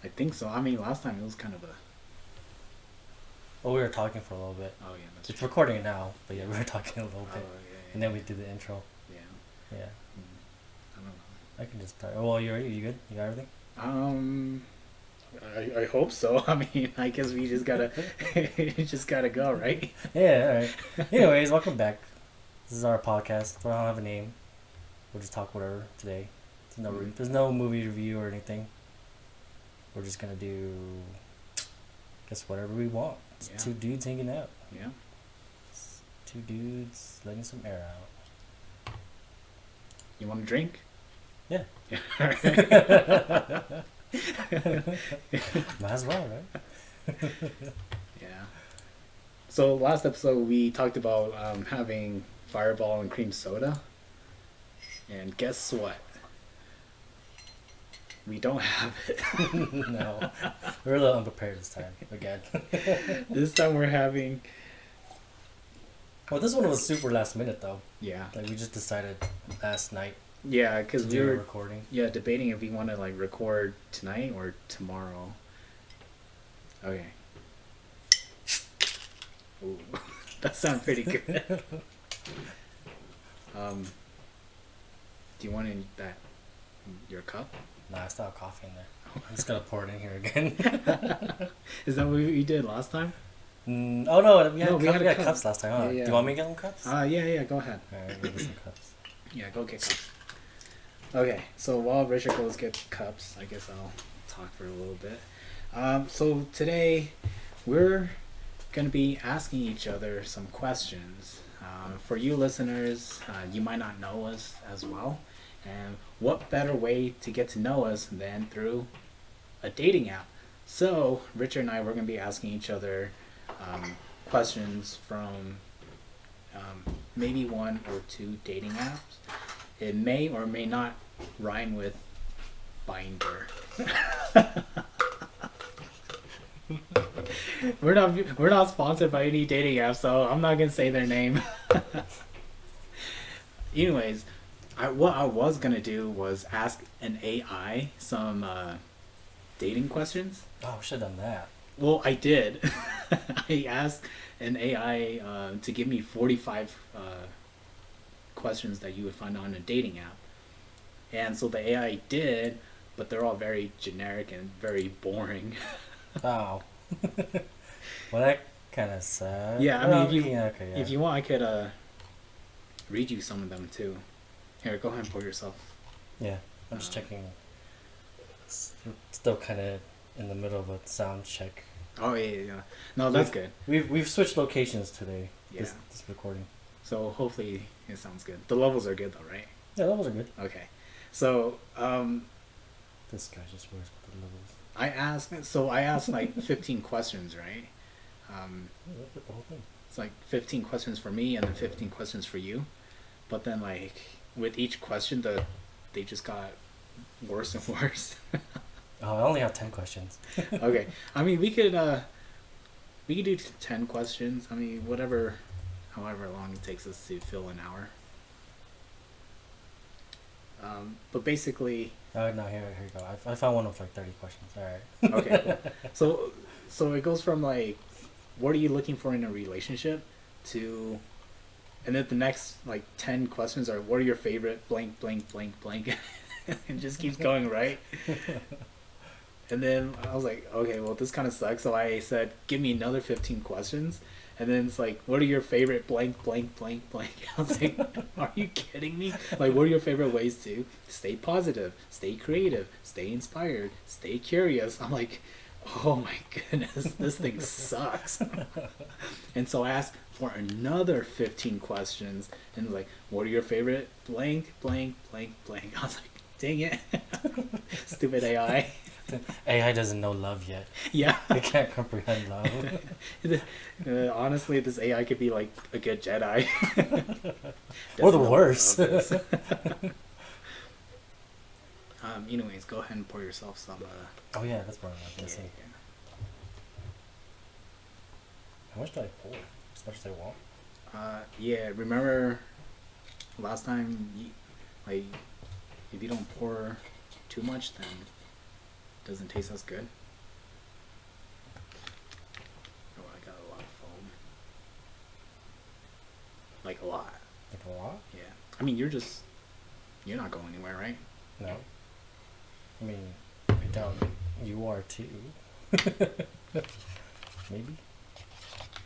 I think so. I mean, last time it was kind of a. Well, we were talking for a little bit. Oh yeah, that's It's true. recording now, but yeah, we were talking a little Oh bit, yeah, and then we did the intro. yeah, Yeah, yeah. I don't know. I can just start. Well, you ready? You good? You got everything? Um, I hope so. I mean, I guess we just gotta just gotta go, right? Yeah. All right. Anyways, welcome back. This is our podcast. We don't have a name. We'll just talk whatever today. Mm. There's no movie review or anything. We're just gonna do, guess whatever we want. It's Yeah, two dudes hanging out. yeah. It's two dudes letting some air out. You want a drink? Yeah. Yeah. Might as well, right? Yeah. So last episode we talked about having Fireball and cream soda, and guess what? We don't have it. No, we're a little unprepared this time again. This time we're having. Well, this one was super last minute though. Yeah. Like we just decided last night Yeah, to because we do a were recording. debating if we want to like record tonight or tomorrow. Okay. Ooh, that sounds pretty good. Do you want that your cup? Nah, I still have coffee in there. I'm just gonna pour it in here again. Is that what we did last time? Oh no, No, we had we had cups. cups last time. Huh? Yeah, yeah. Do you want me to get some cups? Yeah. Go ahead. Alright, give me some cups. Yeah, go get cups. Okay, so while Richard goes get cups, I guess I'll talk for a little bit. So today we're gonna be asking each other some questions. For you listeners, you might not know us as well, and what better way to get to know us than through a dating app? So Richard and I we're gonna be asking each other questions from maybe one or two dating apps. It may or may not rhyme with binder. we're not sponsored by any dating app, so I'm not gonna say their name. Anyways, what I was gonna do was ask an AI some dating questions. Oh, we should have done that. Well, I did. I asked an AI to give me 45 questions that you would find on a dating app. And so the AI did, but they're all very generic and very boring. Oh. Well, that kind of sucks. Yeah, I mean, if you okay, yeah. if you want, I could read you some of them too. Here, go ahead and pour yourself. Yeah, I'm just checking. We're still kind of in the middle of a sound check. Oh yeah. No, that's good. We've switched locations today. Yeah. This recording. So hopefully it sounds good. The levels are good though, right? Yeah, levels are good. Okay. So This guy just works with the levels. I asked like 15 questions, right? Yeah, that's the whole thing. It's like 15 questions for me and then 15 questions for you. But then like with each question they just got worse and worse. Oh, I only have 10 questions. Okay. I mean, we could do 10 questions. I mean, however long it takes us to fill an hour. But basically, Oh no, here you go. I found one with like 30 questions. All right. okay. So it goes from like, what are you looking for in a relationship, to, and then the next like 10 questions are, what are your favorite blank blank blank blank, and just keeps going, right? And then I was like, okay, well this kind of sucks. So I said, give me another 15 questions. And then it's like, what are your favorite blank blank blank blank? I was like, are you kidding me? Like, what are your favorite ways to stay positive, stay creative, stay inspired, stay curious? I'm like, oh my goodness, this thing sucks. And so I asked for another 15 questions, and like, what are your favorite blank blank blank blank? I was like, dang it, stupid AI. AI doesn't know love yet. Yeah. It can't comprehend love. Honestly, this AI could be like a good Jedi. Or the Doesn't know worst. what love is. Anyways, go ahead and pour yourself some. Oh yeah, that's what I'm Yeah, missing. How much do I pour? As much as I want. yeah. Remember last time, like, if you don't pour too much, then doesn't taste as good. Oh, I got a lot of foam. Like a lot. Like a lot? Yeah. I mean, you're not going anywhere, right? No. I mean, I doubt you are too. Maybe.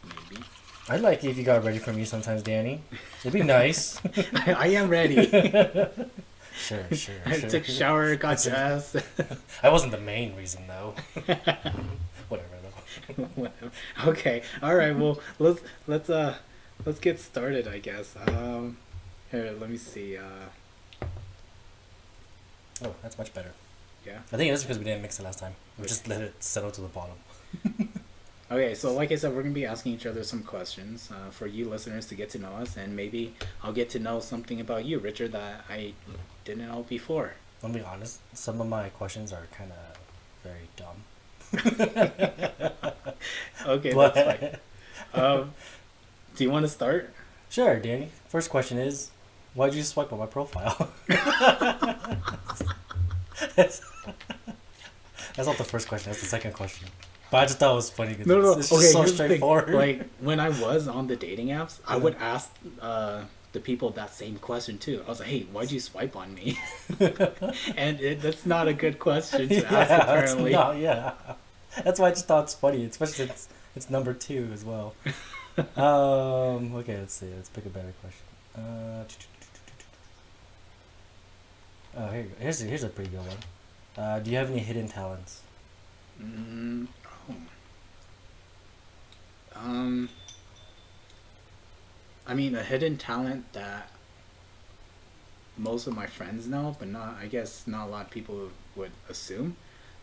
Maybe. I'd like it if you got ready for me sometimes, Danny. It'd be nice. I am ready. Sure. I took a shower, got dressed. I wasn't the main reason though. Whatever though. Whatever. Okay. All right. Well, let's get started, I guess. Here, let me see. Oh, that's much better. Yeah. I think it is because we didn't mix it last time. We just let it settle to the bottom. Okay, so like I said, we're going to be asking each other some questions for you listeners to get to know us, and maybe I'll get to know something about you, Richard, that I didn't know before. I'll be honest, some of my questions are kind of very dumb. Okay, that's fine. Do you want to start? Sure, Danny. First question is, why'd you swipe on my profile? That's not the first question, that's the second question. But I just thought it was funny because No. it's Okay, just so here's the thing. straightforward. Like, when I was on the dating apps, I would ask the people that same question too. I was like, hey, why'd you swipe on me? And that's not a good question to ask, apparently. That's why I just thought it's funny, especially since it's number 2 as well. Okay, let's see. Let's pick a better question. Oh, here you go. Here's a pretty good one. Do you have any hidden talents? I mean, a hidden talent that most of my friends know, but not, I guess, not a lot of people would assume,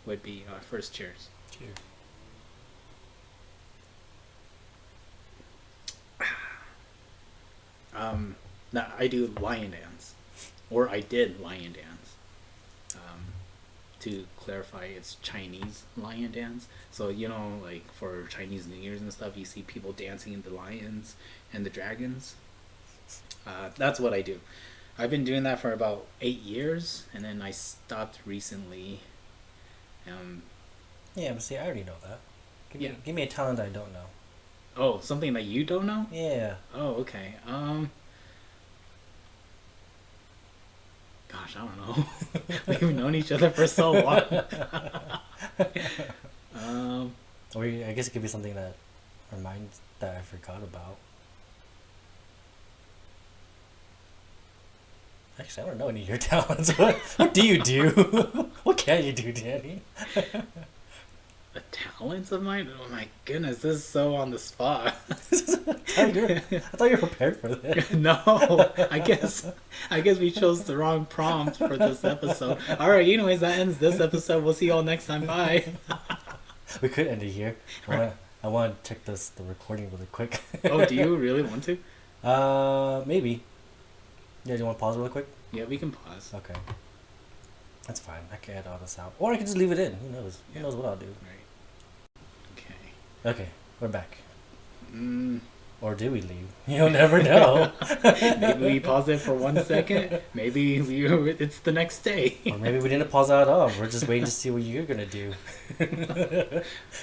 would be first cheers. Cheers. Now I do lion dance, or I did lion dance. To clarify, it's Chinese lion dance. So, you know, like for Chinese New Year's and stuff, you see people dancing the lions and the dragons. That's what I do. I've been doing that for about 8 years, and then I stopped recently. Yeah, but see, I already know that. Give me a talent I don't know. Oh, something that you don't know? Yeah. Oh, okay. Gosh, I don't know. We've known each other for so long. Or I guess it could be something that reminds that I forgot about. Actually, I don't know any of your talents. What do you do? What can you do, Danny? The talents of mine? Oh my goodness, this is so on the spot. I thought you were prepared for this. No, I guess we chose the wrong prompt for this episode. Alright, anyways, that ends this episode. We'll see you all next time. Bye. We could end it here. I want to check the recording really quick. Oh, do you really want to? Maybe. Yeah, do you want to pause really quick? Yeah, we can pause. Okay. That's fine. I can edit all this out. Or I can just leave it in. Who knows? Who knows what I'll do. Right. Okay, we're back. Mm. Or do we leave? You'll never know. Maybe we pause it for 1 second. Maybe it's the next day. Or maybe we didn't pause out at all. We're just waiting to see what you're going to do.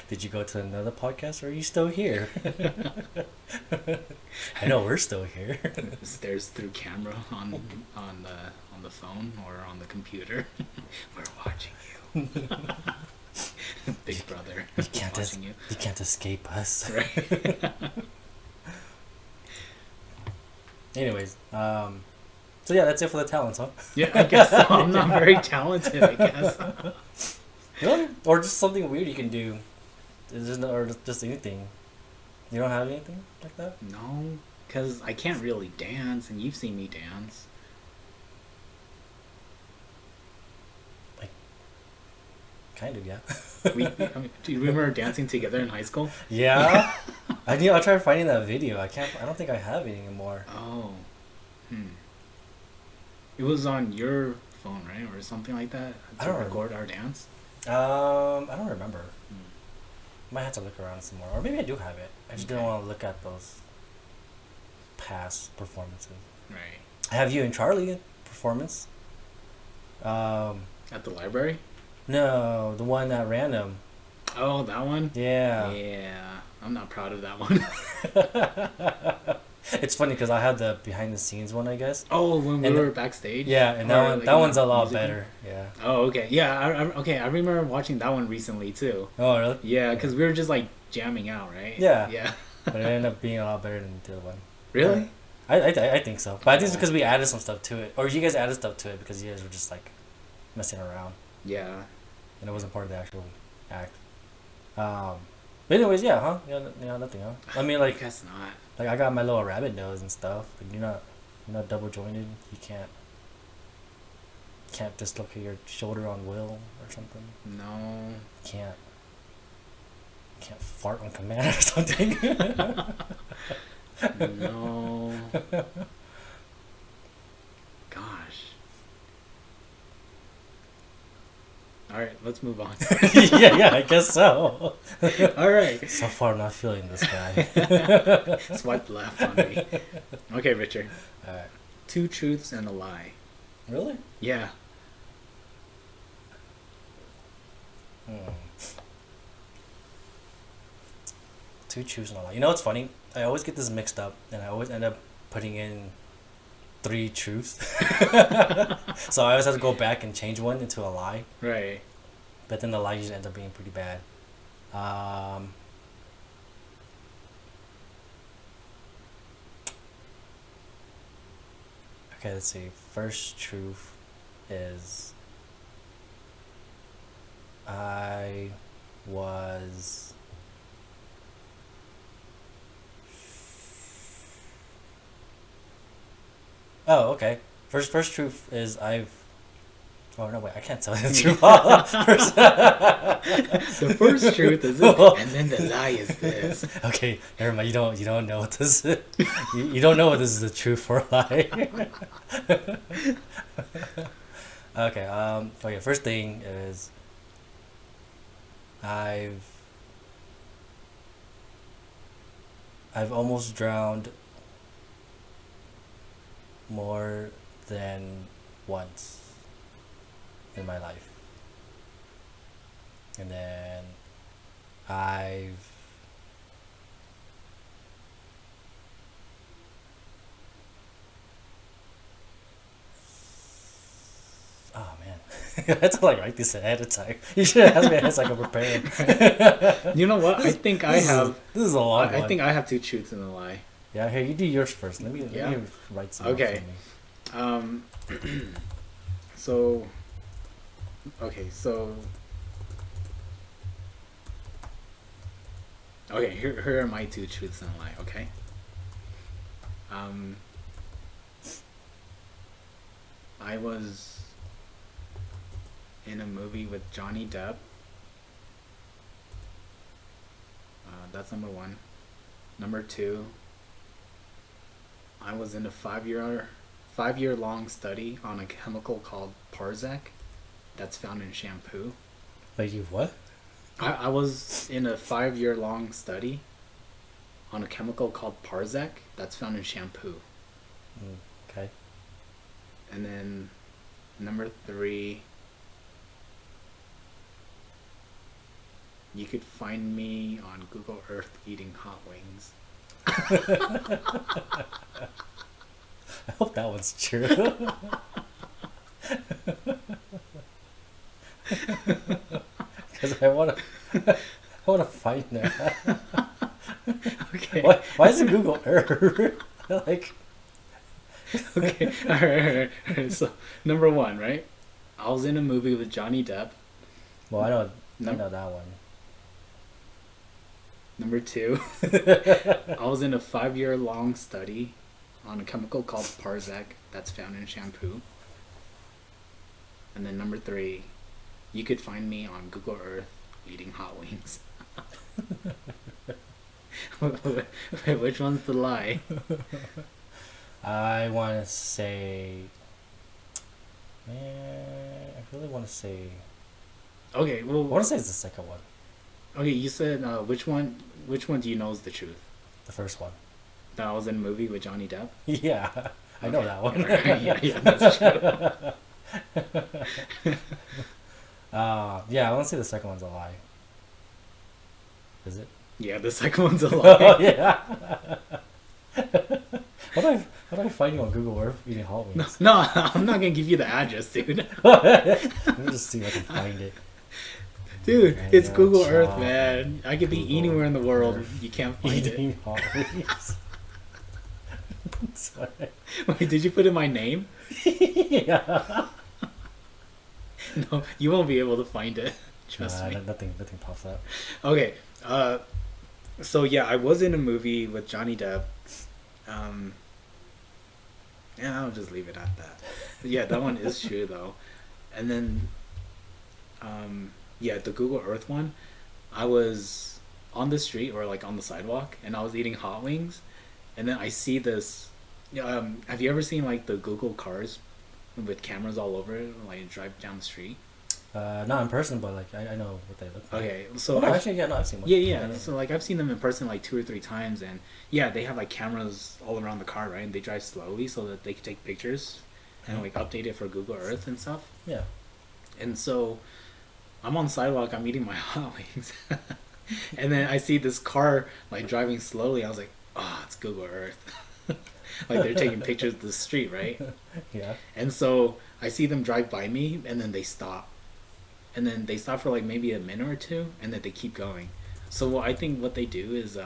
Did you go to another podcast or are you still here? I know we're still here. Stares through camera on the phone or on the computer. We're watching you. Big brother. You can't escape us. Right. Anyways, so yeah, that's it for the talents, huh? Yeah, I guess so. I'm not very talented, I guess. Really? Or just something weird you can do. Or just anything. You don't have anything like that? No, because I can't really dance, and you've seen me dance. Like, kind of, yeah. Do you remember dancing together in high school? Yeah. I'll try finding that video. I don't think I have it anymore. Oh. It was on your phone, right? Or something like that? To record our dance? I don't remember. Might have to look around some more. Or maybe I do have it. I just didn't want to look at those past performances. Right. I have you and Charlie performance. At the library? No, the one at random. Oh, that one. Yeah. Yeah, I'm not proud of that one. It's funny because I had the behind the scenes one, I guess. Oh, when we And were backstage. yeah, and that Or, one like, that in one's the a lot music room? better. Yeah. Oh, okay. Yeah, okay. I remember watching that one recently too. Oh, really? Yeah, because we were just like jamming out, right? Yeah. Yeah. But it ended up being a lot better than the other one. Really? I think so. But I think it's Oh. because we added some stuff to it, or you guys added stuff to it because you guys were just like messing around, Yeah. and it wasn't part of the actual act. But anyways, yeah, huh? Yeah, nothing, huh? I mean, I like, guess not. I got my little rabbit nose and stuff. Like, you're not double jointed. You can't dislocate your shoulder on will or something. No. Can't fart on command or something. No. Gosh. All right, let's move on. yeah, I guess so. All right. So far, I'm not feeling this guy. Swipe left on me. Okay, Richard. Alright. 2 truths and a lie. Really? Yeah. Hmm. 2 truths and a lie. You know what's funny? I always get this mixed up, and I always end up putting in 3 truths. So I always have to go back and change one into a lie. Right. But then the lie usually ends up being pretty bad. Okay, let's see. First truth is I was Oh, okay. First truth is I've Oh no, wait! I can't tell you the truth. The first truth is this, and then the lie is this. Okay, never mind. You don't know what this is. You don't know what this is the truth or lie. Okay. Okay. First thing is I've almost drowned more than once in my life. And then I've Oh man. I had to like write this ahead of time. You should have asked me ahead so I could prepare. You know what? I think I have. This is a long one. I think I have 2 truths and a lie. Yeah, here you do yours first. Let me write some. Okay. For me. So. Okay, so. Okay, here are my 2 truths and a lie. Okay. I was in a movie with Johnny Depp. That's number 1. Number 2. I was in a 5-year long study on a chemical called Parzak that's found in shampoo. Like you what? I was in a 5-year long study on a chemical called Parzak that's found in shampoo. Okay. And then number 3, you could find me on Google Earth eating hot wings. I hope that one's true. Because I wanna find that. Okay. Why is it Google Earth? Like. Okay. All right. So number 1, right? I was in a movie with Johnny Depp. Well, I know that one. Number 2, I was in a 5-year long study on a chemical called Parzak that's found in shampoo. And then number 3, you could find me on Google Earth eating hot wings. Wait, which one's the lie? I want to say. Man, I really want to say. Okay, well, I want to say it's the second one. Okay, you said which one? Which one do you know is the truth? The first one. That I was in a movie with Johnny Depp. Yeah, I know that one. Yeah, that's true. Yeah, I want to say the second one's a lie. Is it? Yeah, the second one's a Oh lie. yeah. How do I find you on Google Earth eating hot No, wings? no, I'm not gonna give you the address, dude. Let me just see if I can find it. Dude, it's Daniel Google Earth, Cha man. on I could be Google anywhere in the world. Earth You can't find it. eating hot wings. Sorry. Wait, did you put in my name? Yeah. No, you won't be able to find it. Trust Nah, me. nothing pops up. Okay, so yeah, I was in a movie with Johnny Depp. Um, yeah, I'll just leave it at that. But yeah, that one is true though. And then, yeah, the Google Earth one, I was on the street or like on the sidewalk, and I was eating hot wings, and then I see this. Have you ever seen like the Google cars with cameras all over it, like drive down the street? Not in person, but like I know what they look like. Okay, so Oh, actually, yeah, no, I've seen one. yeah. So like I've seen them in person like 2 or 3 times, and yeah, they have like cameras all around the car, right? And they drive slowly so that they can take pictures and like update it for Google Earth and stuff. Yeah. And so I'm on the sidewalk, I'm eating my hot wings, and then I see this car like driving slowly. I was like, oh, it's Google Earth. Like they're taking pictures of the street, right? Yeah. And so I see them drive by me, and then they stop. And then they stop for like maybe a minute or two, and then they keep going. So I think what they do is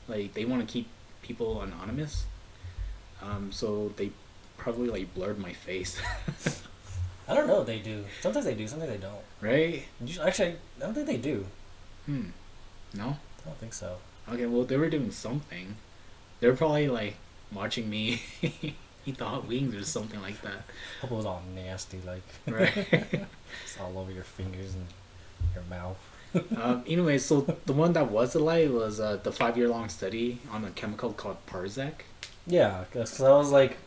like they want to keep people anonymous. So they probably like blurred my face. I don't know. They do. Sometimes they do. Sometimes they don't. Right? Actually, I don't think they do. No? I don't think so. Okay, well they were doing something. They were probably like watching me eat the hot wings or something like that. Hope it was all nasty, like Right. it's all over your fingers and your mouth. Anyway, so the one that was a lie was the 5 year long study on a chemical called Parzak. Yeah, because I was like,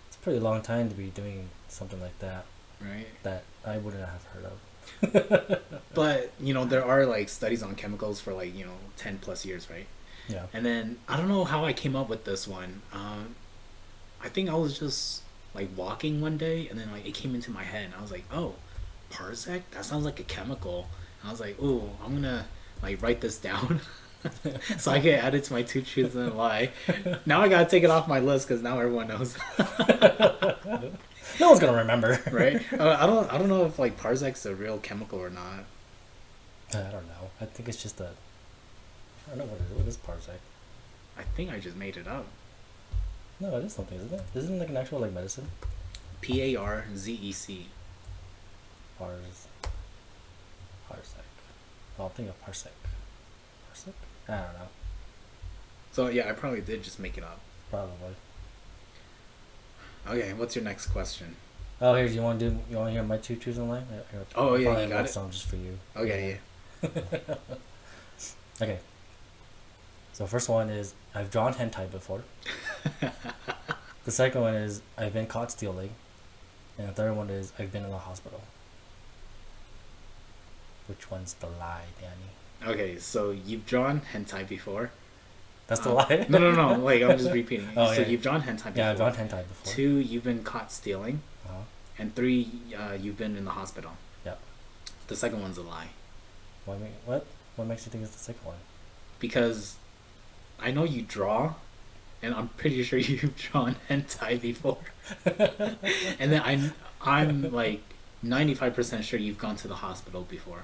it's a pretty long time to be doing something like that. Right. That I wouldn't have heard of. But you know there are like studies on chemicals for like 10 plus years, right? Yeah. And then I don't know how I came up with this one. I think I was just like walking one day, and then like it came into my head, and I was like, oh, Parzak? That sounds like a chemical. And I was like, oh, I'm gonna like write this down. So I get added to my two truths and a lie. Now I gotta take it off my list because now everyone knows. No one's gonna remember. Right? I don't know if like Parzak's a real chemical or not. I don't know. I think it's just a. I don't know what is Parzak. I think I just made it up. No, it is something, isn't it? Isn't it like an actual like medicine? Parzec. Parsec. Oh, I'll think of parsec. Parsec? I don't know. So yeah, I probably did just make it up. Probably. Okay, what's your next question? Oh, here, you want to hear my two truths and lie? Oh, yeah, probably you got have it. some just for you. Okay, Okay. So first one is I've drawn hentai before. The second one is I've been caught stealing, and the third one is I've been in the hospital. Which one's the lie, Danny? Okay, so you've drawn hentai before. That's the lie. No. Like I'm just repeating. Oh, So yeah. you've drawn hentai before. Yeah, I've drawn hentai before. 2, you've been caught stealing, Uh-huh. and 3, you've been in the hospital. Yep. The second one's a lie What? What makes you think it's the second one? because I know you draw, and I'm pretty sure you've drawn hentai before. And then I'm like 95% sure you've gone to the hospital before.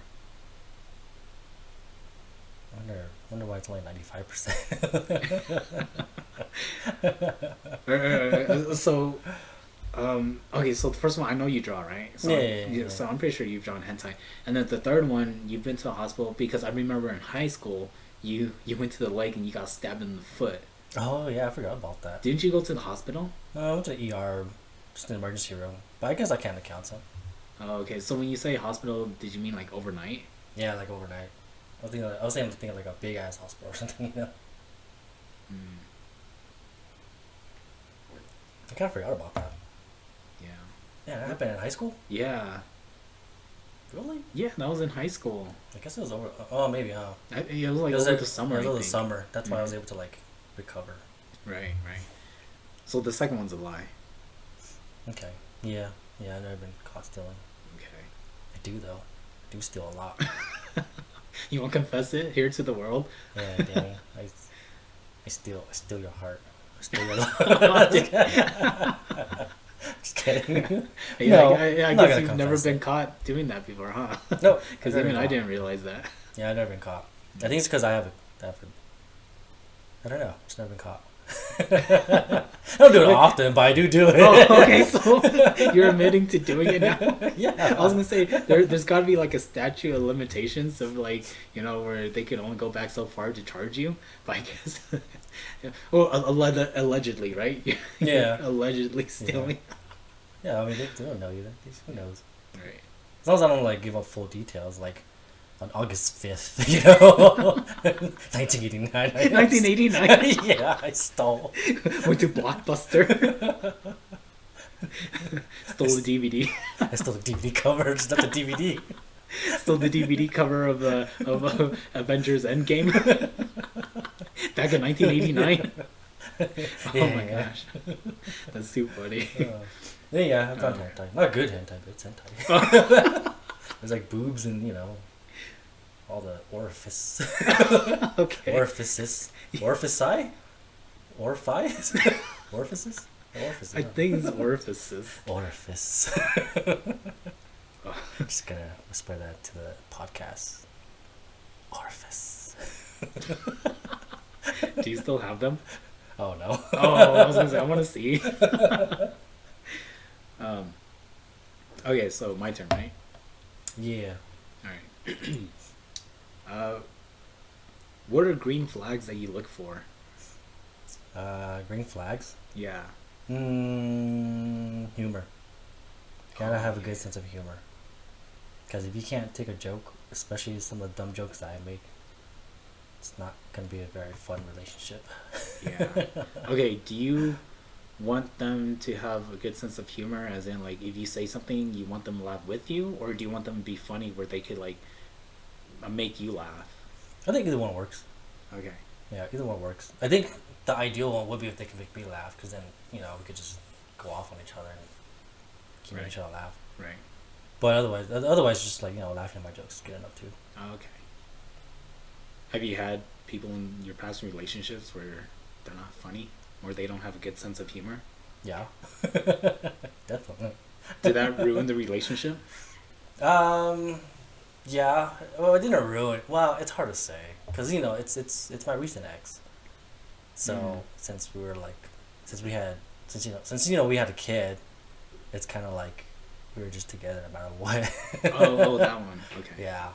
Wonder why it's only 95%. So, okay, so the first one, I know you draw, right? So Yeah. So I'm pretty sure you've drawn hentai. And then the third one, you've been to the hospital because I remember in high school, you went to the lake and you got stabbed in the foot. Oh yeah, I forgot about that. Didn't you go to the hospital? I went to ER, just an emergency room. But I guess I can't account some. Oh, okay. So when you say hospital, did you mean like overnight? Yeah, like overnight. I was thinking like a big ass hospital or something, you know. I kind of forgot about that. Yeah. Yeah, that happened in high school? Yeah. Really? Yeah, that was in high school. I guess it was over. Oh, maybe, huh? It was like over the summer. It was I over the think. summer. That's why I was able to like recover. Right. So the second one's a lie. Okay. Yeah. I've never been caught stealing. Okay. do though. I do steal a lot. You won't confess it here to the world? Yeah, Danny. I steal your heart. I steal your love. Just kidding. Yeah, No, I I'm not guess gonna you've never confess been it. caught doing that before, huh? No, Because even I didn't realize that. Yeah, I've never been caught. I think it's because I don't know. Just never been caught. I don't do it often, but I do it. Oh, okay, so you're admitting to doing it now? Yeah. I was gonna say there's got to be like a statute of limitations of like, you know, where they can only go back so far to charge you. But I guess, well, allegedly, right? Yeah. Allegedly stealing. Yeah, I mean, they don't know you. Who knows? Right. As long as I don't like give up full details, like on August 5th, you know, 1989. 1989. Yeah, I stole. Went to Blockbuster. Stole the DVD. I stole the DVD cover, just not the DVD. Stole the DVD cover of Avengers Endgame. Back in 1989. Oh my gosh, that's too funny. Yeah, I've done hentai. Not good hentai, but it's hentai. There's like boobs and, you know, all the orifice. Okay. Orifices. Orifici? Orifice? Orifices? Orifices. I think it's orifices. Orifice. Just gonna whisper that to the podcast. Orifice. Do you still have them? Oh no. Oh, I was gonna say I want to see. Okay, so my turn, right? Yeah. All right. What are green flags that you look for? Green flags? Yeah. Humor. Gotta have a good sense of humor. Because if you can't take a joke, especially some of the dumb jokes that I make, it's not gonna be a very fun relationship. Yeah. Okay, do you want them to have a good sense of humor, as in like if you say something you want them to laugh with you, or do you want them to be funny where they could like make you laugh? I think either one works. Okay. Yeah, either one works. I think the ideal one would be if they could make me laugh, because then, you know, we could just go off on each other and keep making each other laugh. Right. But otherwise just like, you know, laughing at my jokes is good enough too. Okay. Have you had people in your past relationships where they're not funny, or they don't have a good sense of humor? Yeah. Definitely. Did that ruin the relationship? Yeah. Well, it didn't ruin. Well, it's hard to say, because, you know, it's my recent ex. So since we were like, since we had a kid, it's kind of like we were just together no matter what. oh, that one. Okay. Yeah.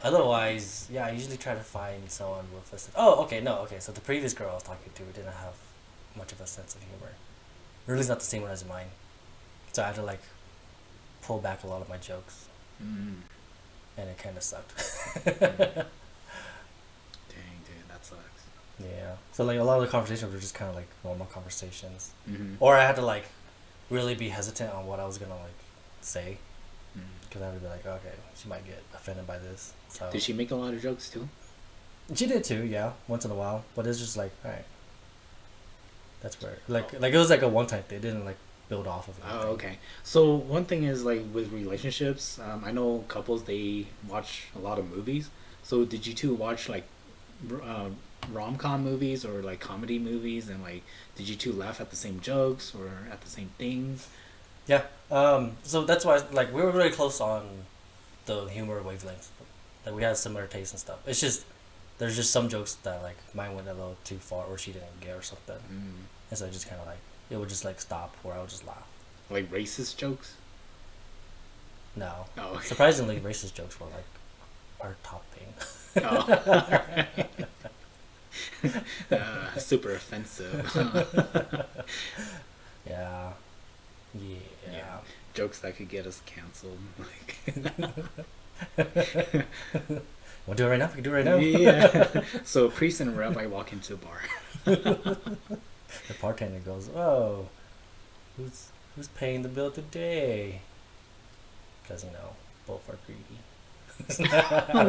Otherwise, yeah, I usually try to find someone with a sense. Oh, okay, no, okay. So the previous girl I was talking to didn't have much of a sense of humor. Really, it's not the same one as mine. So I had to like pull back a lot of my jokes, and it kind of sucked. Dang, dude, that sucks. Yeah. So like a lot of the conversations were just kind of like normal conversations, Mm-hmm. or I had to like really be hesitant on what I was gonna like say, because I would be like, okay, she might get offended by this. So Did she make a lot of jokes too? she did too, yeah, once in a while. But it's just like, all right, that's where like it was like a one time thing. It didn't like build off of it. Oh, okay. So one thing is like with relationships, I know couples, they watch a lot of movies. So did you two watch like rom-com movies or like comedy movies, and like did you two laugh at the same jokes or at the same things? Yeah. So that's why like we were really close on the humor wavelength. Like we had similar tastes and stuff. It's just there's just some jokes that like mine went a little too far or she didn't get or something. And so it just kind of like it would just like stop or I would just laugh. Like racist jokes? No. Oh. Surprisingly, racist jokes were like our top thing. Oh. Super offensive. Yeah. Yeah. Jokes that could get us canceled. Like. Want to do it right now? We can do it right now. Yeah. So a priest and a rabbi walk into a bar. The bartender goes, "Oh, who's paying the bill today?" Because, you know, both are greedy.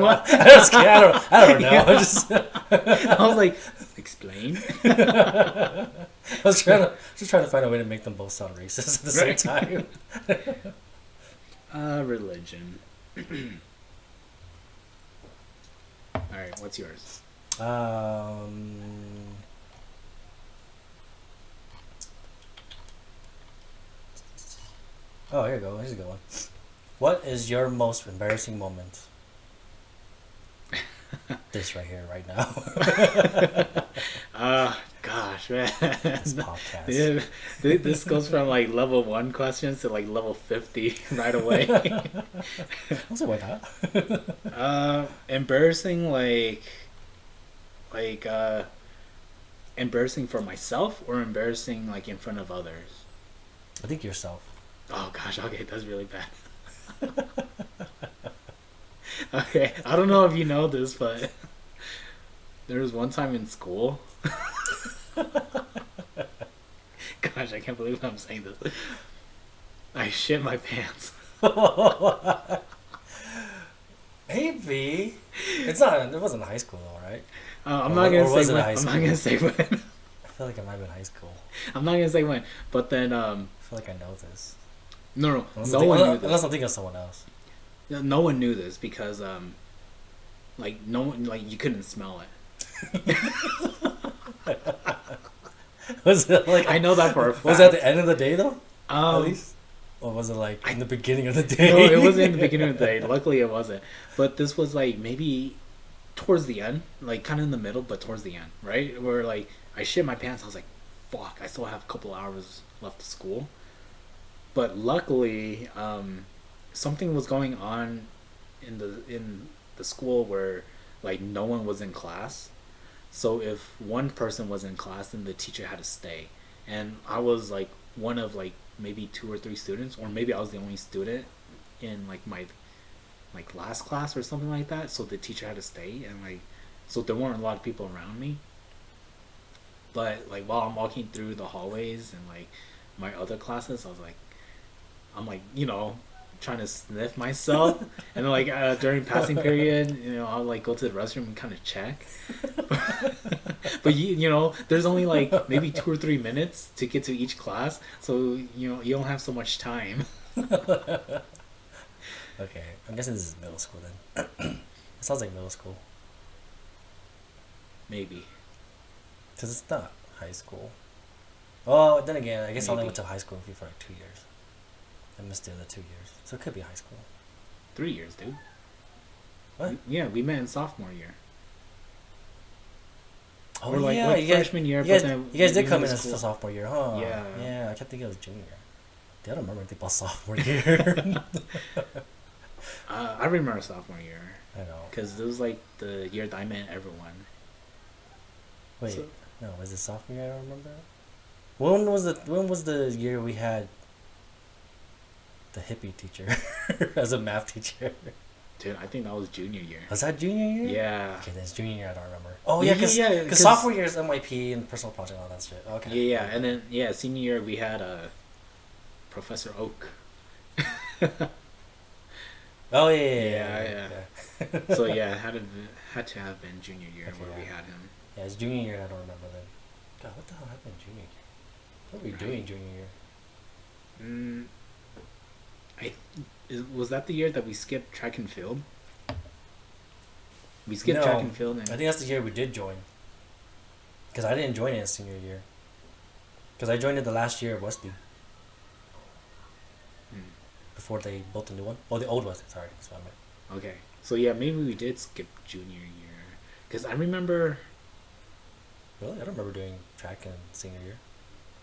What? I don't know. Yeah. I just I was like, explain. I was trying to find a way to make them both sound racist at the same time. Religion. All right, what's yours? Um. Oh, here you go. Here's a good one. What is your most embarrassing moment? This right here, right now. Gosh, man. This podcast. Yeah, this goes from like level 1 questions to like level 50 right away. I'll say why not. Embarrassing, like embarrassing for myself or embarrassing like in front of others. I think yourself. Oh gosh, okay, that's really bad. Okay, I don't know if you know this, but there was one time in school. Gosh, I can't believe I'm saying this. I shit my pants. Maybe. It's not. It wasn't high school though, right? I'm not gonna say when. High I'm school? not gonna say when. I feel like it might have been high school. I'm not gonna say when. But then, I feel like I know this. no, Unless no I'm one thinking- knew this. Unless I'm thinking of someone else. No one knew this because, like no one, like you couldn't smell it. Was it like? I know that for a fact. Was it at the end of the day though? At Um, least, or was it like in the beginning of the day? no, it wasn't in the beginning of the day. Luckily, it wasn't. But this was like maybe towards the end, like kind of in the middle, but towards the end, right? Where like I shit my pants. I was like, "Fuck!" I still have a couple hours left of school. But luckily, something was going on in the school where like no one was in class. So if one person was in class, then the teacher had to stay. And I was like one of like maybe 2 or 3 students, or maybe I was the only student in like my like last class or something like that. So the teacher had to stay, and like so there weren't a lot of people around me. But like while I'm walking through the hallways and like my other classes, I'm like, trying to sniff myself, and then like during passing period, I'll like go to the restroom and kind of check. But there's only like maybe 2 or 3 minutes to get to each class, so you don't have so much time. Okay, I'm guessing this is middle school then. It sounds like middle school Maybe. because it's not high school. Oh, then again, I guess I only Maybe. went to high school for like 2 years. I missed the other 2 years, so it could be high school. 3 years, dude. What? Yeah, we met in sophomore year. Oh Or like yeah, what, you guys, freshman year, you guys, but then you guys we did come went in to as school. sophomore year, huh? Yeah. Yeah, I kept thinking it was junior. I don't remember anything about sophomore year. I remember sophomore year I know. because it was like the year that I met everyone. Wait, So- no, was it sophomore year? I don't remember. When was the year we had the hippie teacher as a math teacher? Dude, I think that was junior year. Was that junior year? Yeah. Okay, then it's junior year. I don't remember. Oh Yeah, yeah, because yeah, yeah, 'cause- sophomore year is NYP and personal project and all that shit. Okay. Yeah, and then senior year we had Professor Oak. Oh yeah. Yeah. So yeah, had to have been junior year Okay, where we yeah. had him. Yeah, it's junior year. I don't remember then. God, what the hell happened junior year? What were we doing junior year? Was that the year that we skipped track and field? We skipped track and field, I and think that's the year we did join. Because I didn't join it senior year. Because I joined it the last year of Westley. Before they built a new one. Oh, the old Westley. Sorry, that's what I meant. okay. So yeah, maybe we did skip junior year because I remember. Really? I don't remember doing track in senior year.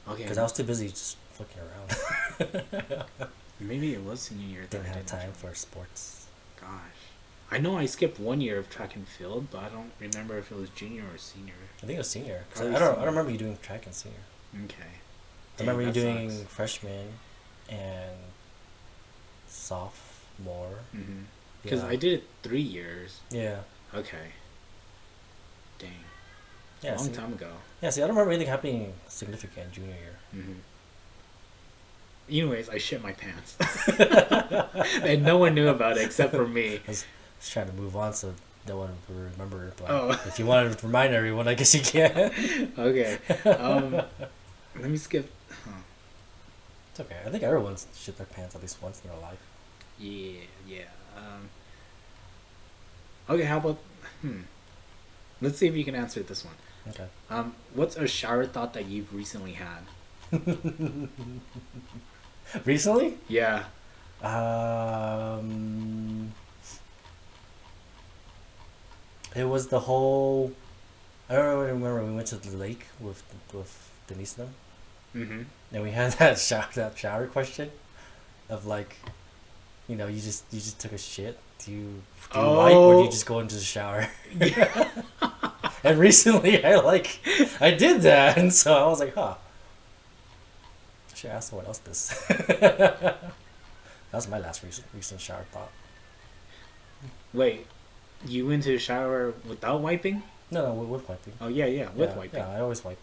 Okay. Because I was too busy just fucking around. Maybe it was senior year. That Didn't I have time join. for sports. Gosh, I know I skipped 1 year of track and field, but I don't remember if it was junior or senior. I think it was senior. 'Cause Probably I don't senior. remember you doing track in senior. Okay. I remember you Dang, doing that sucks. freshman and sophomore. Because Yeah. I did it 3 years. Yeah. Okay. Dang. Yeah. Long see, time ago. Yeah, see, I don't remember anything happening significant junior year. Anyways, I shit my pants. And no one knew about it except for me. I was trying to move on so no one would remember it. But Oh. if you wanted to remind everyone, I guess you can. Okay. Let me skip. Huh. It's okay. I think everyone's shit their pants at least once in their life. Yeah. Okay, how about? Let's see if you can answer this one. Okay. What's a shower thought that you've recently had? Recently? Yeah. It was the whole. I don't remember we went to the lake with Denise and them, Mm-hmm. and we had that shower question, of like, you just took a shit. Do you wipe or do you just go into the shower? Yeah. And recently I did that, and so I was like, huh. I should ask someone else this. That was my last recent shower thought. Wait, you went to the shower without wiping? No, with wiping. Oh yeah, with wiping. Yeah, I always wipe.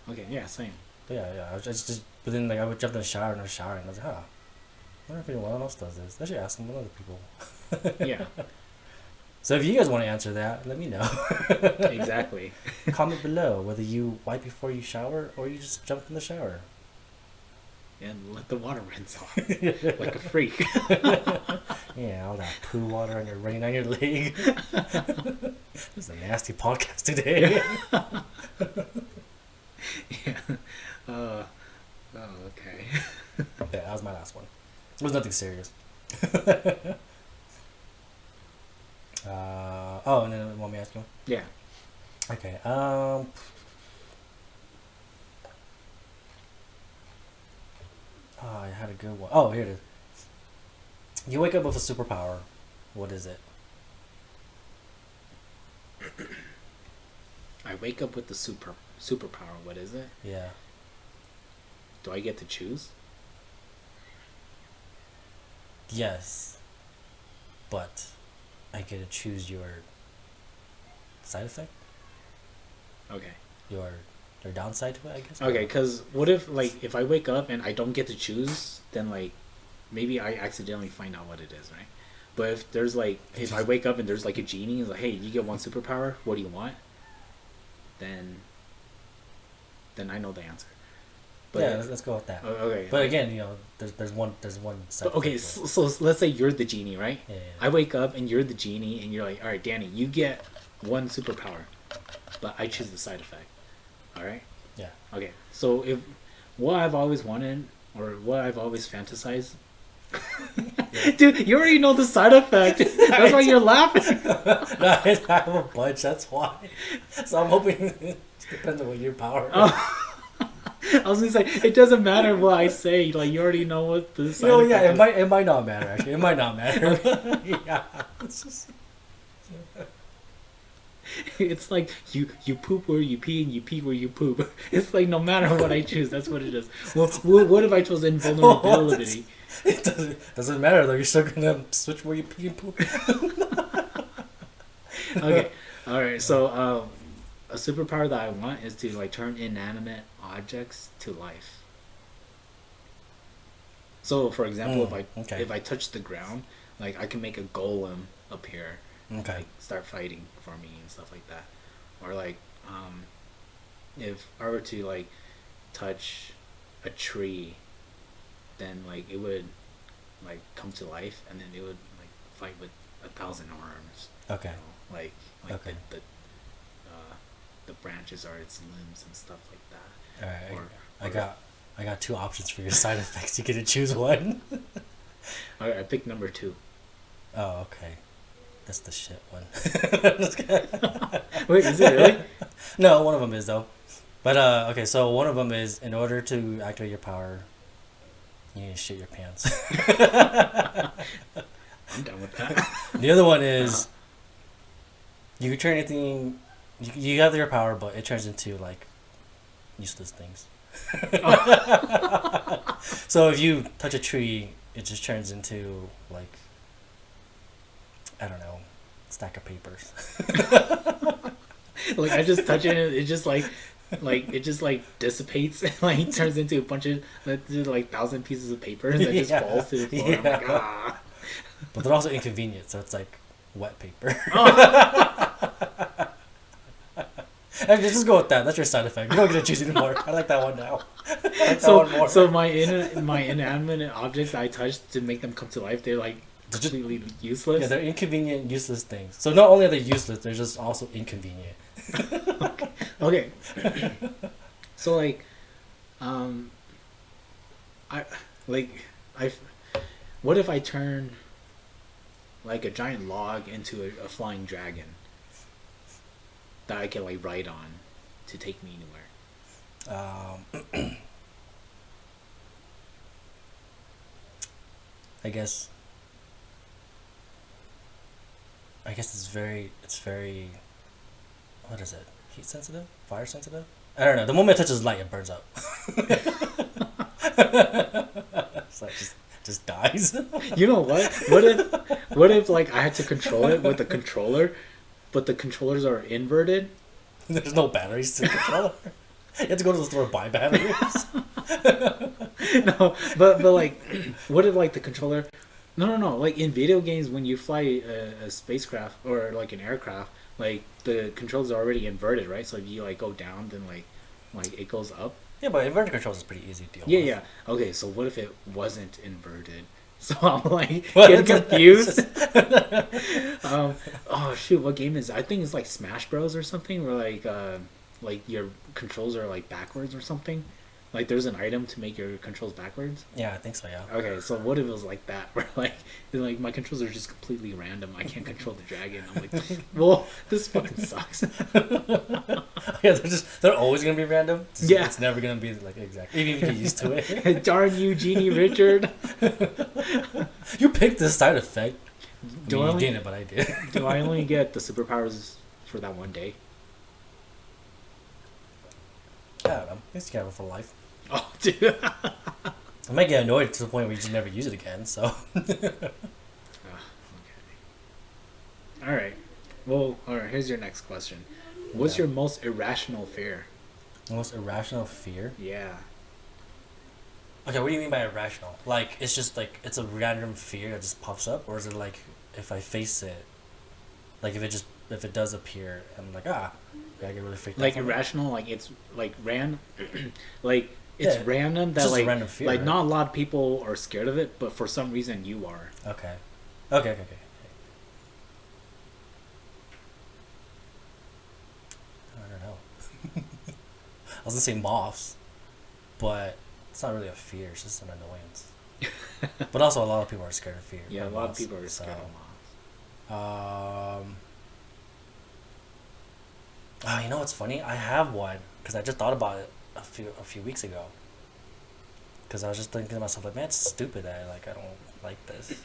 Okay, yeah, same. But yeah. I was just but then I would jump in the shower and I was showering. And I was like, huh. I wonder if anyone else does this. I should ask some other people. Yeah. So if you guys want to answer that, let me know. Exactly. Comment below whether you wipe before you shower or you just jump in the shower. And let the water rinse off like a freak. Yeah, all that poo water on your running on your leg. This is a nasty podcast today. Yeah. Oh, okay. Yeah, that was my last one. It was nothing serious. And then want me to ask you? Yeah. Okay. I had a good one. Oh, here it is. You wake up with a superpower. What is it? I wake up with the superpower. What is it? Yeah. Do I get to choose? Yes. But I get to choose your side effect? Okay. Your downside to it, I guess? Okay, because what if I wake up and I don't get to choose, then maybe I accidentally find out what it is, right? But if there's if I wake up and there's a genie, it's like, hey, you get one superpower, what do you want? Then I know the answer. But yeah, let's go with that. Okay. But again, there's one side. But okay, so let's say you're the genie, right? Yeah. I wake up and you're the genie, and you're like, all right, Danny, you get one superpower, but I choose the side effect. All right. Yeah. Okay. So if what I've always wanted or what I've always fantasized, dude, you already know the side effect. That's why you're laughing. No, I have a bunch. That's why. So I'm hoping it depends on what your power. I was gonna say it doesn't matter what I say. You already know what the side effect yeah, is. it might not matter. Actually, it might not matter. Yeah. It's like you poop where you pee and you pee where you poop. It's like no matter what I choose, that's what it is. Well, what if I chose invulnerability? It doesn't matter though. You're still gonna switch where you pee and poop. Okay, all right. So a superpower that I want is to turn inanimate objects to life. So, for example, if I touch the ground, I can make a golem appear. Okay. Start fighting for me and stuff like that, or if I were to touch a tree, then it would come to life, and then it would fight with 1,000 arms. Okay. Okay. The branches are its limbs and stuff like that. All right. I got two options for your side effects. You get to choose one. All right, I picked number 2. Oh, okay. That's the shit one. Wait, is it really? No, one of them is though. But okay, so one of them is in order to activate your power, you need to shit your pants. I'm done with that. The other one is you can turn anything. You have your power, but it turns into useless things. So if you touch a tree, it just turns into I don't know, stack of papers. I just touch it, and it just it just dissipates and turns into a bunch of 1,000 pieces of paper that just falls to the floor. Yeah. I'm like, ah. But they're also inconvenient, so it's wet paper. And just go with that. That's your side effect. You don't get to choose anymore. I like that one now. I like that one more. So my inanimate objects I touch to make them come to life, they're They're just completely useless. yeah, they're inconvenient, useless things. So not only are they useless, they're just also inconvenient. Okay. So like, um, I like I. What if I turn like a giant log into a flying dragon that I can like ride on to take me anywhere? I guess. It's very. What is it? Heat sensitive? Fire sensitive? I don't know. The moment it touches light, it burns up. It's like just dies. You know what? What if like I had to control it with a controller, but the controllers are inverted? There's no batteries to the controller. You have to go to the store and buy batteries. No, but like, what if like the controller? No. Like in video games, when you fly a spacecraft or like an aircraft, like the controls are already inverted, right? So if you like go down, then like it goes up. Yeah, but inverted controls is pretty easy to deal Yeah, with. yeah. Okay, so what if it wasn't inverted? So I'm like What? getting confused. Oh shoot, what game is it? I think it's like Smash Bros or something, where like your controls are like backwards or something. Like there's an item to make your controls backwards. Yeah, I think so, yeah. Okay, so what if it was like that, where like my controls are just completely random. I can't control the dragon. I'm like, well, this fucking sucks. Yeah, they're always gonna be random. Yeah. It's never gonna be like exact. Even if you get used to it. Darn you, Genie Richard. You picked this side effect. Do I I mean, only- you didn't, but I did. Do I only get the superpowers for that one day? I don't know. I guess you can have it for life. Oh, dude. I might get annoyed to the point where you just never use it again, so. Okay. All right. Well, all right. Here's your next question. What's Yeah. your most irrational fear? The most irrational fear? Yeah. Okay, what do you mean by irrational? Like, it's just like, it's a random fear that just pops up? Or is it like, if I face it, like if it does appear, I'm like, I get really freaked out. Like from it? irrational, like it's like like it's Yeah, random it's that just a like random fear, like right? not a lot of people are scared of it, but for some reason you are. Okay. Okay. I don't know. I was gonna say moths, but it's not really a fear, it's just an annoyance. But also a lot of people are scared of fear. Yeah, a of lot of moths, people are scared of moths. You know what's funny? I have one because I just thought about it a few weeks ago. Because I was just thinking to myself, like, man, it's stupid that I don't like this.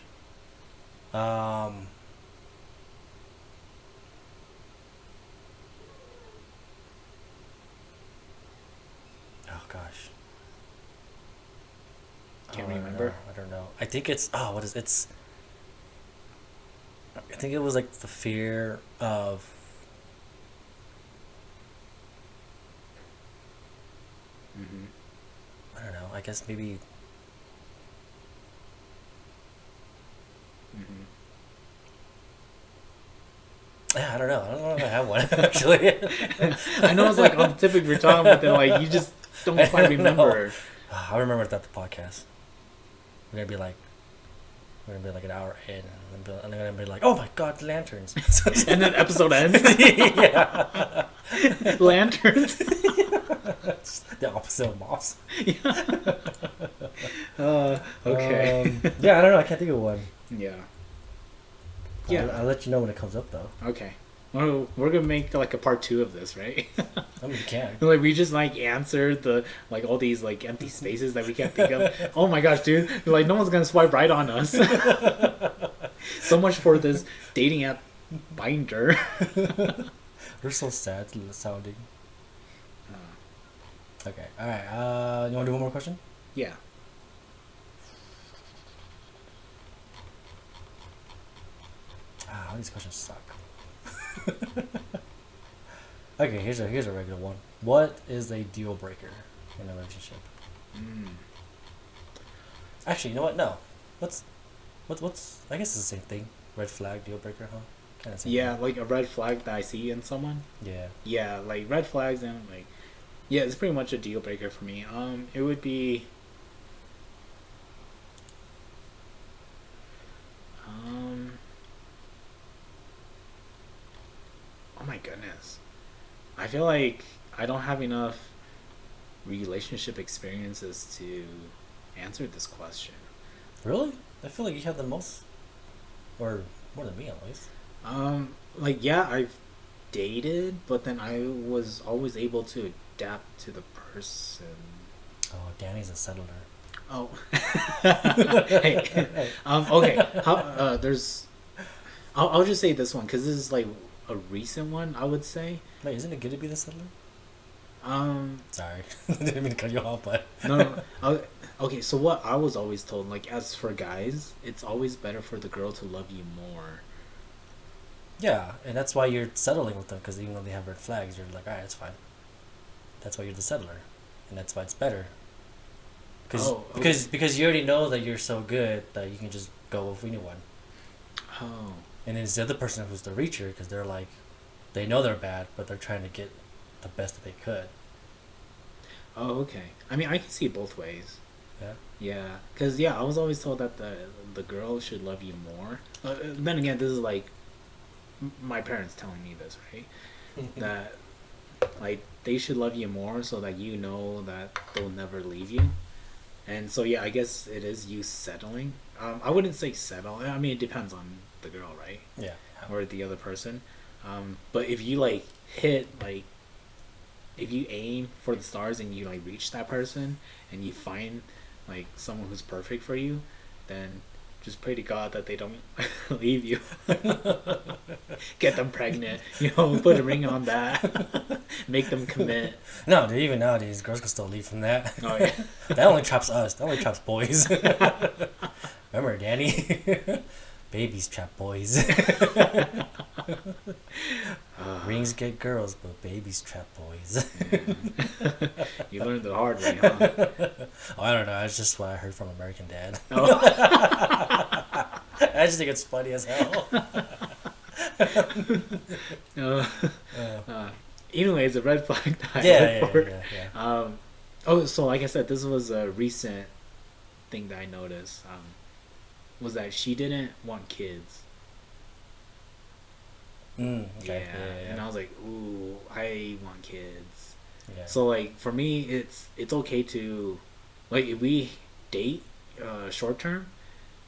Oh gosh. Can't I don't remember? know. I don't know. I think it's what is it's. I think it was like the fear of. Mm-hmm. I don't know. I guess maybe. Mm-hmm. Yeah, I don't know. I don't know if I have one actually. I know it's like on the tip of your tongue, but then like you just don't I quite don't remember. I remember it at the podcast. We're gonna be like an hour in, and I'm gonna be like, oh my god, lanterns. And then episode ends. Yeah. Lanterns. It's the opposite of moths. Okay. Yeah, I don't know. I can't think of one. Yeah. I'll let you know when it comes up though. Okay. Well, we're gonna make like a part 2 of this, right? I mean, you can. Like we just like answered the like all these like empty spaces that we can't think of. Oh my gosh, dude! Like no one's gonna swipe right on us. So much for this dating app binder. We're so sad sounding. Okay. All right. You want to do one more question? Yeah. All these questions suck. Okay, here's a regular one. What is a deal breaker in a relationship? Actually, you know what? No. What's? I guess it's the same thing. Red flag, deal breaker, huh? Kind of same. Yeah, thing. like a red flag that I see in someone. Yeah. Yeah, like red flags and like, yeah, it's pretty much a deal breaker for me. It would be. Oh my goodness. I feel like I don't have enough relationship experiences to answer this question. Really? I feel like you have the most, or more than me at least. Like yeah, I've dated, but then I was always able to adapt to the person. Oh, Danny's a settler. Oh, hey, okay. How? There's. I'll just say this one because this is like a recent one. I would say. Wait, isn't it good to be the settler? Um. Sorry, didn't mean to cut you off, but No. No. Okay. So what I was always told, like, as for guys, it's always better for the girl to love you more. yeah, and that's why you're settling with them because even though they have red flags, you're like, all right, it's fine. That's why you're the settler, and that's why it's better. Because you already know that you're so good that you can just go with anyone. Oh. And then it's the other person who's the reacher because they're like, they know they're bad, but they're trying to get the best that they could. Oh, okay. I mean, I can see it both ways. Yeah. Yeah, because yeah, I was always told that the girl should love you more. Then again, this is like my parents telling me this, right? That like they should love you more so that you know that they'll never leave you. And so yeah, I guess it is you settling. I wouldn't say settle. I mean, it depends on the girl, right? Yeah. Or the other person. But if you like hit like if you aim for the stars and you like reach that person and you find like someone who's perfect for you, then just pray to God that they don't leave you. Get them pregnant, put a ring on that. Make them commit. No, dude, even nowadays, girls can still leave from that. Oh yeah. That only traps us. That only traps boys. Remember, Danny? Babies trap boys. Rings get girls, but babies trap boys. Yeah. You learned the hard way, huh? Oh, I don't know. That's just what I heard from American Dad. Oh. I just think it's funny as hell. Anyways, a red flag that I Yeah. look for. So like I said, this was a recent thing that I noticed. Was that she didn't want kids. Okay. Yeah. And I was like, ooh, I want kids. Yeah. So like for me, it's okay to, like, if we date short term,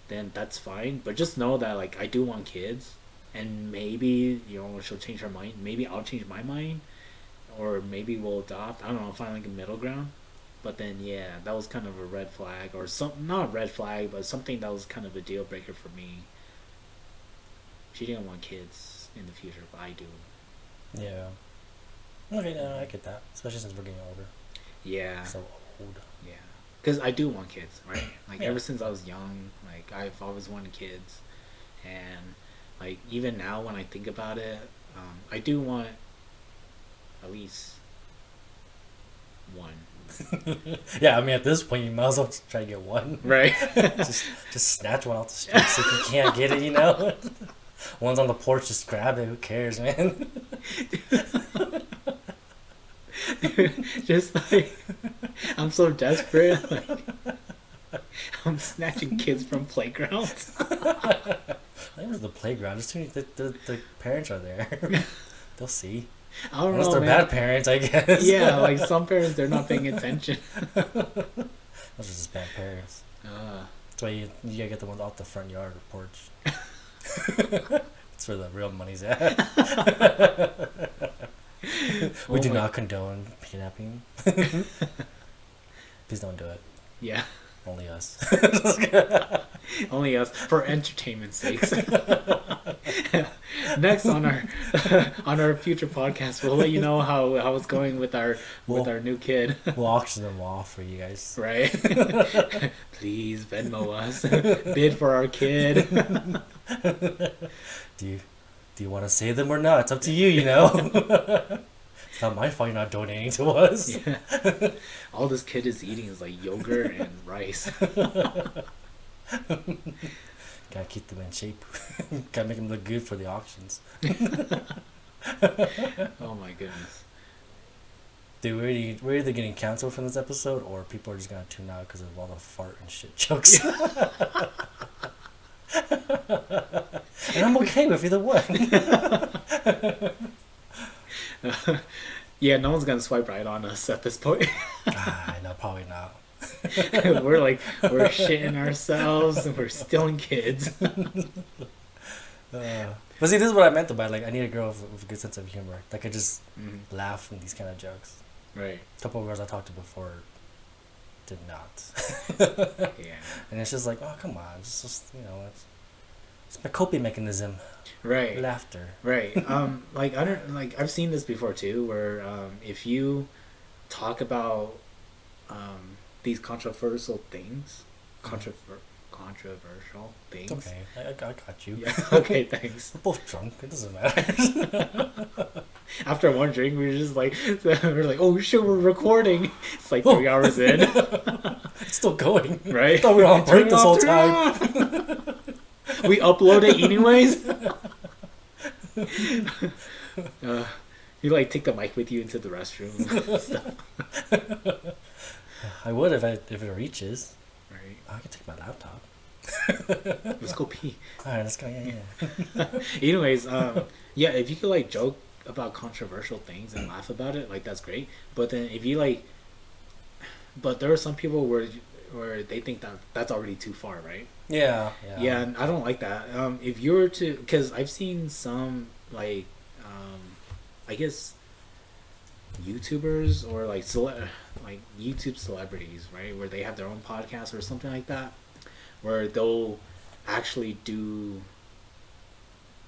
then that's fine. But just know that like I do want kids, and maybe she'll change her mind. Maybe I'll change my mind, or maybe we'll adopt. I don't know. Find like a middle ground. But then yeah, that was kind of a red flag, or not a red flag, but something that was kind of a deal breaker for me. She didn't want kids in the future, but I do. Yeah. Okay, no, I get that. Especially since we're getting older. Yeah. So old. Yeah. Because I do want kids, right? Like Yeah. ever since I was young, like I've always wanted kids, and like even now when I think about it, I do want at least one. Yeah, I mean at this point you might as well try to get one. Right. just snatch one off the streets if you can't get it, One's on the porch, just grab it. Who cares, man? Just like I'm so desperate, like I'm snatching kids from playgrounds. I think it's the playground. Just the parents are there. They'll see. I don't Unless know, they're man. bad parents, I guess. Yeah, like some parents, they're not paying attention. Those are just bad parents. That's why you gotta get the ones off the front yard or porch. That's where the real money's at. We do not condone kidnapping. Please don't do it. Yeah. Only us. Only us for entertainment's sakes. Next on our future podcast, we'll let you know how it's going with our new kid. We'll auction them off for you guys. Right. Please Venmo us. Bid for our kid. Do you want to save them or not? It's up to you, It's not my fault you're not donating to us. Yeah. All this kid is eating is like yogurt and rice. Gotta keep them in shape. Gotta make them look good for the auctions. Oh my goodness. Dude, we're either getting canceled from this episode or people are just gonna tune out because of all the fart and shit jokes. And I'm okay with either one. Yeah, no one's gonna swipe right on us at this point. No, probably not. We're shitting ourselves and we're stealing kids. But see, this is what I meant by like I need a girl with a good sense of humor that could just laugh from these kind of jokes. Right. A couple of girls I talked to before did not. Yeah. And it's just like, oh come on, it's just it's my coping mechanism. Right. Laughter. Right. Like I don't like I've seen this before too, where if you talk about these controversial things, controversial things. It's okay, I got you. Yeah. Okay. Thanks. We're both drunk. It doesn't matter. After one drink, we're like, oh shit, we're recording. It's like 3 hours in. It's still going. Right. I thought we were on break this whole Turn time. We upload it anyways. You like take the mic with you into the restroom. I would if it reaches. Right. I can take my laptop. Let's go pee. Alright, let's go. Yeah. Anyways, yeah, if you could like joke about controversial things and laugh about it, like that's great. But then if you like, but there are some people where they think that that's already too far, right? Yeah. Yeah, and I don't like that. If you were to, because I've seen some like, I guess YouTubers or like like YouTube celebrities, right, where they have their own podcast or something like that, where they'll actually do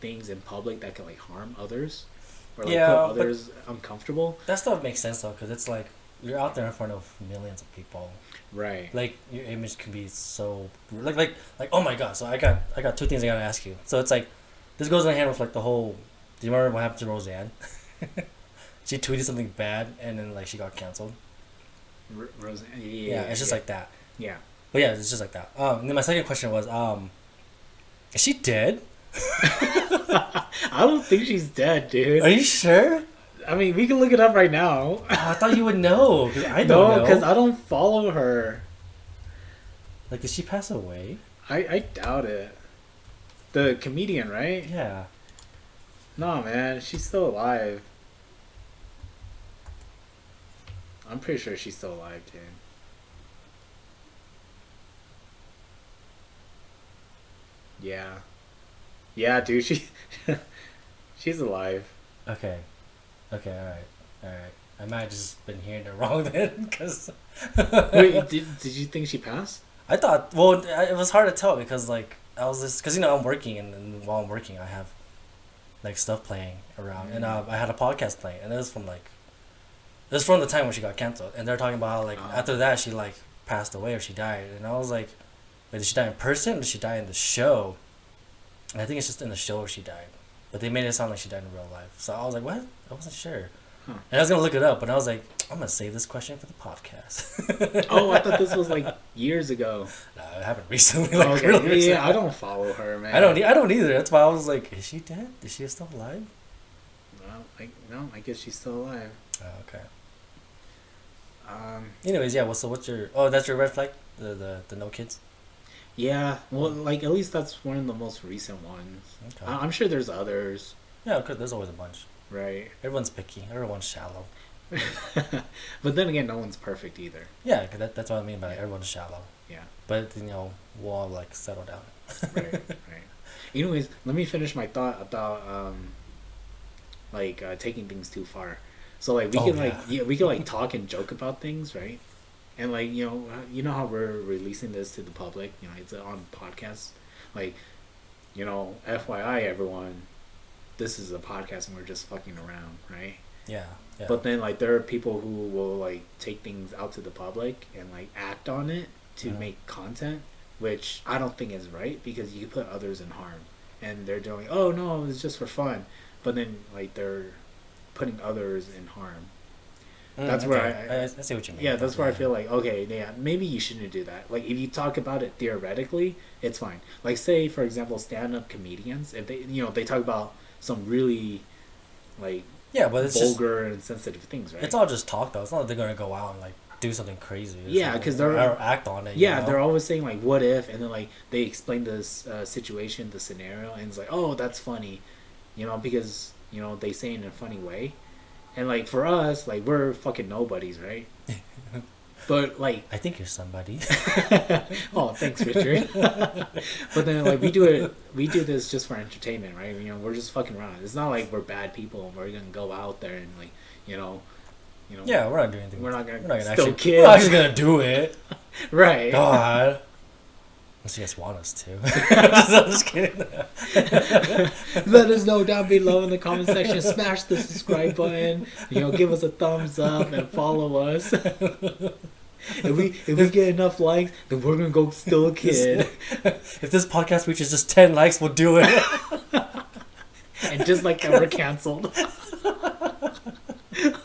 things in public that can like harm others or like put others uncomfortable. That stuff makes sense though, because it's like you're out there in front of millions of people. Right. Like your image can be so like oh my god. So I got two things I gotta ask you. So it's like this goes in hand with like the whole. Do you remember what happened to Roseanne? She tweeted something bad and then like she got canceled. Roseanne. Yeah, it's just like that. Yeah. But yeah, it's just like that. And then my second question was, is she dead? I don't think she's dead, dude. Are you sure? I mean, we can look it up right now. Oh, I thought you would know. Cause I don't know. No, because I don't follow her. Like, did she pass away? I doubt it. The comedian, right? Yeah. No, man, she's still alive. I'm pretty sure she's still alive, dude. Yeah. Yeah, dude, she's alive. Okay, alright. I might have just been hearing it wrong then, because... Wait, did you think she passed? I thought, well, it was hard to tell because, like, I was just... Because, I'm working, and while I'm working, I have, like, stuff playing around. And I had a podcast playing, and it was from, like... It was from the time when she got canceled. And they're talking about how, like, after that, she, like, passed away or she died. And I was like, wait, did she die in person or did she die in the show? And I think it's just in the show she died. But they made it sound like she died in real life. So I was like, what? I wasn't sure. Huh. And I was going to look it up, but I was like, I'm going to save this question for the podcast. Oh, I thought this was like years ago. No, it happened recently. Like, okay. really yeah, I don't follow her, man. I don't either. That's why I was like, is she dead? Is she still alive? No, I guess she's still alive. Oh, okay. Anyways, yeah, so what's your... Oh, that's your red flag? The no kids? Yeah, well, like, at least that's one of the most recent ones. Okay. I'm sure there's others. Yeah, there's always a bunch. Right. Everyone's picky. Everyone's shallow. But then again, no one's perfect either. Yeah, that's what I mean by everyone's shallow. Yeah. But, we'll all, like, settle down. Right. Anyways, let me finish my thought about, taking things too far. So, like, we can talk and joke about things, right? And, like, you know how we're releasing this to the public? It's on podcasts. Like, FYI, everyone, this is a podcast and we're just fucking around, right? Yeah. But then, like, there are people who will, like, take things out to the public and, like, act on it to make content, which I don't think is right because you put others in harm. And they're doing, oh, no, it's just for fun. But then, like, they're putting others in harm. That's where I see what you mean. Yeah, that's where I feel like, okay, yeah, maybe you shouldn't do that. Like, if you talk about it theoretically, it's fine. Like, say, for example, stand-up comedians, if they, they talk about some really, like, but it's vulgar and sensitive things, right? It's all just talk, though. It's not like they're going to go out and, like, do something crazy. Because they're... Or act on it, they're always saying, like, what if, and then, like, they explain this situation, the scenario, and it's like, oh, that's funny, because, they say it in a funny way. And like for us, like we're fucking nobodies, right? But like, I think you're somebody. oh, thanks, Richard. But then like we do this just for entertainment, right? You know, we're just fucking around. It's not like we're bad people and we're gonna go out there and like, you know, Yeah, we're not doing anything. we're not gonna actually. kids. We're not actually gonna do it. Right. God. Unless you guys want us to. I'm just kidding. Let us know down below in the comment section. Smash the subscribe button. You know, give us a thumbs up and follow us. If we get enough likes, then we're gonna go steal a kid. If this podcast reaches just 10 likes, we'll do it. And just like that, we're canceled.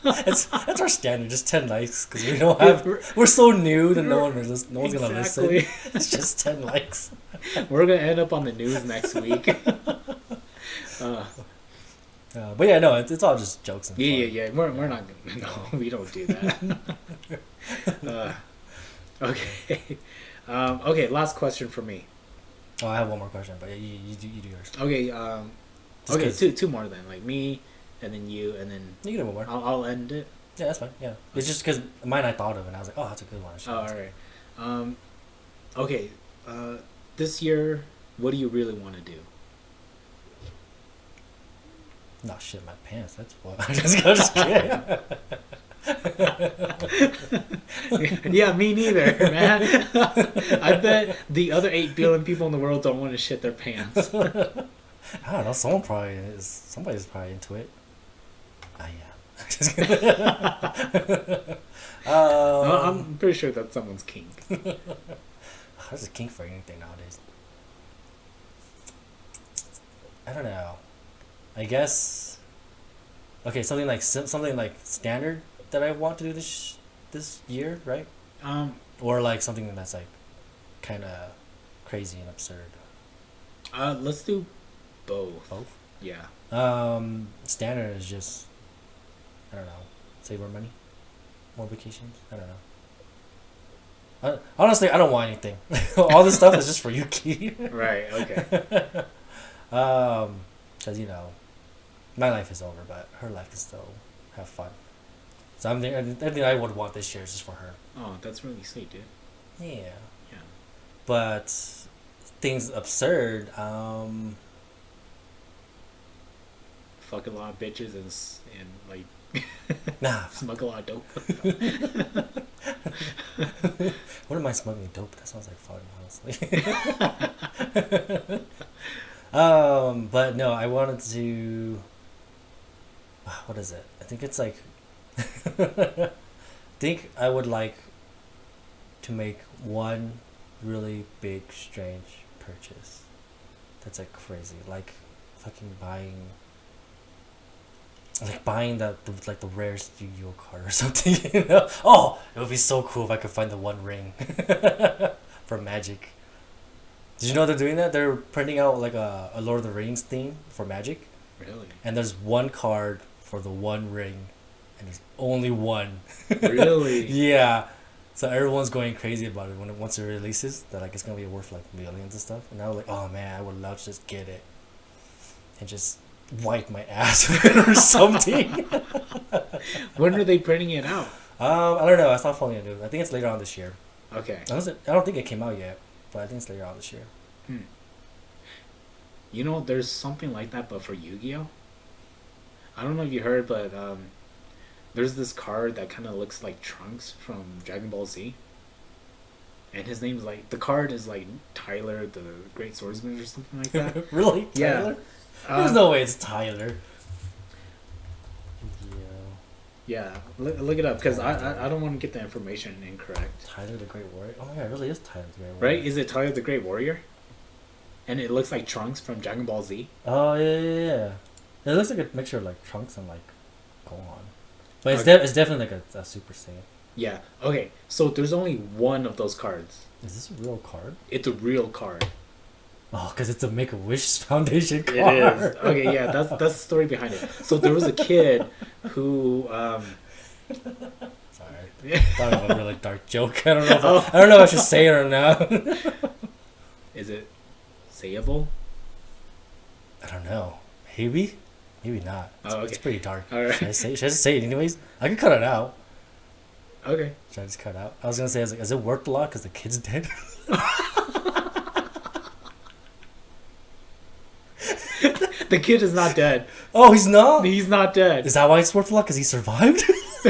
That's our standard, just 10 likes, because we don't have. We're so new that no one's gonna listen. It's just 10 likes. We're gonna end up on the news next week. But yeah, no, it's all just jokes and fun. Yeah. We're not gonna. No, we don't do that. Okay. Okay. Last question for me. Oh, I have one more question, but yeah, you do yours. Okay. Okay. Two more then. Like me, and then you, and then you can do one more. I'll end it. Yeah, that's fine. Yeah, it's just because mine I thought of, and I was like, oh, that's a good one. Oh, all right. Okay. This year, what do you really want to do? Not shit my pants. That's what. I'm just kidding. Yeah, me neither, man. I bet the other 8 billion people in the world don't want to shit their pants. I don't know. Somebody's probably into it. I am. No, I'm pretty sure that's someone's kink. There's a kink for anything nowadays. I don't know. I guess. Okay, something like standard that I want to do this year, right? Or like something that's like kind of crazy and absurd. Let's do both. Both? Yeah. Standard is just, I don't know, save more money, more vacations. I don't know. Honestly, I don't want anything. All this stuff is just for Yuki. Right. Okay. Because my life is over, but her life can still have fun. So everything I would want this year is just for her. Oh, that's really sweet, dude. Yeah. Yeah. But things absurd. Fuck a lot of bitches and like Nah. smoke a lot of dope. What am I smoking dope? That sounds like fun, honestly. But no, I wanted to. What is it? I think it's like. I think I would like to make one really big, strange purchase. That's like crazy, like fucking buying the rarest Yu-Gi-Oh card or something. Oh, it would be so cool if I could find the one ring for Magic. Did you know they're doing that? They're printing out like a Lord of the Rings theme for Magic. Really? And there's one card for the one ring, and there's only one. Really? Yeah. So everyone's going crazy about it once it releases. That like it's gonna be worth like millions and stuff. And I was like, oh man, I would love to just get it and just wipe my ass with it or something. When are they printing it out? I don't know. I stopped following it. I think it's later on this year. Okay. I don't think it came out yet, but I think it's later on this year. You know, there's something like that, but for Yu-Gi-Oh. I don't know if you heard, but there's this card that kind of looks like Trunks from Dragon Ball Z. And his name's like, the card is like Tyler the Great Swordsman or something like that. Really? Yeah. Tyler? There's no way it's Tyler. Yeah, look it up, because I don't want to get the information incorrect. Tyler the Great Warrior? Oh my god, it really is Tyler the Great Warrior. Right? Is it Tyler the Great Warrior? And it looks like Trunks from Dragon Ball Z? Oh, yeah. It looks like a mixture of like Trunks and like Gohan. But it's definitely like a Super Saiyan. Yeah, okay. So there's only one of those cards. Is this a real card? It's a real card. Oh, because it's a Make-A-Wish Foundation card. It is. Okay, yeah, that's the story behind it. So there was a kid who Sorry. I thought of a really dark joke. I don't know if I should say it or not. Is it sayable? I don't know. Maybe? Maybe not. Oh, okay. It's pretty dark. All right. Should I just say it anyways? I could cut it out. Okay. Should I just cut it out? I was gonna say, has it worked a lot because the kid's dead? The kid is not dead. Oh, he's not? He's not dead. Is that why it's worked a lot? Because he survived? Is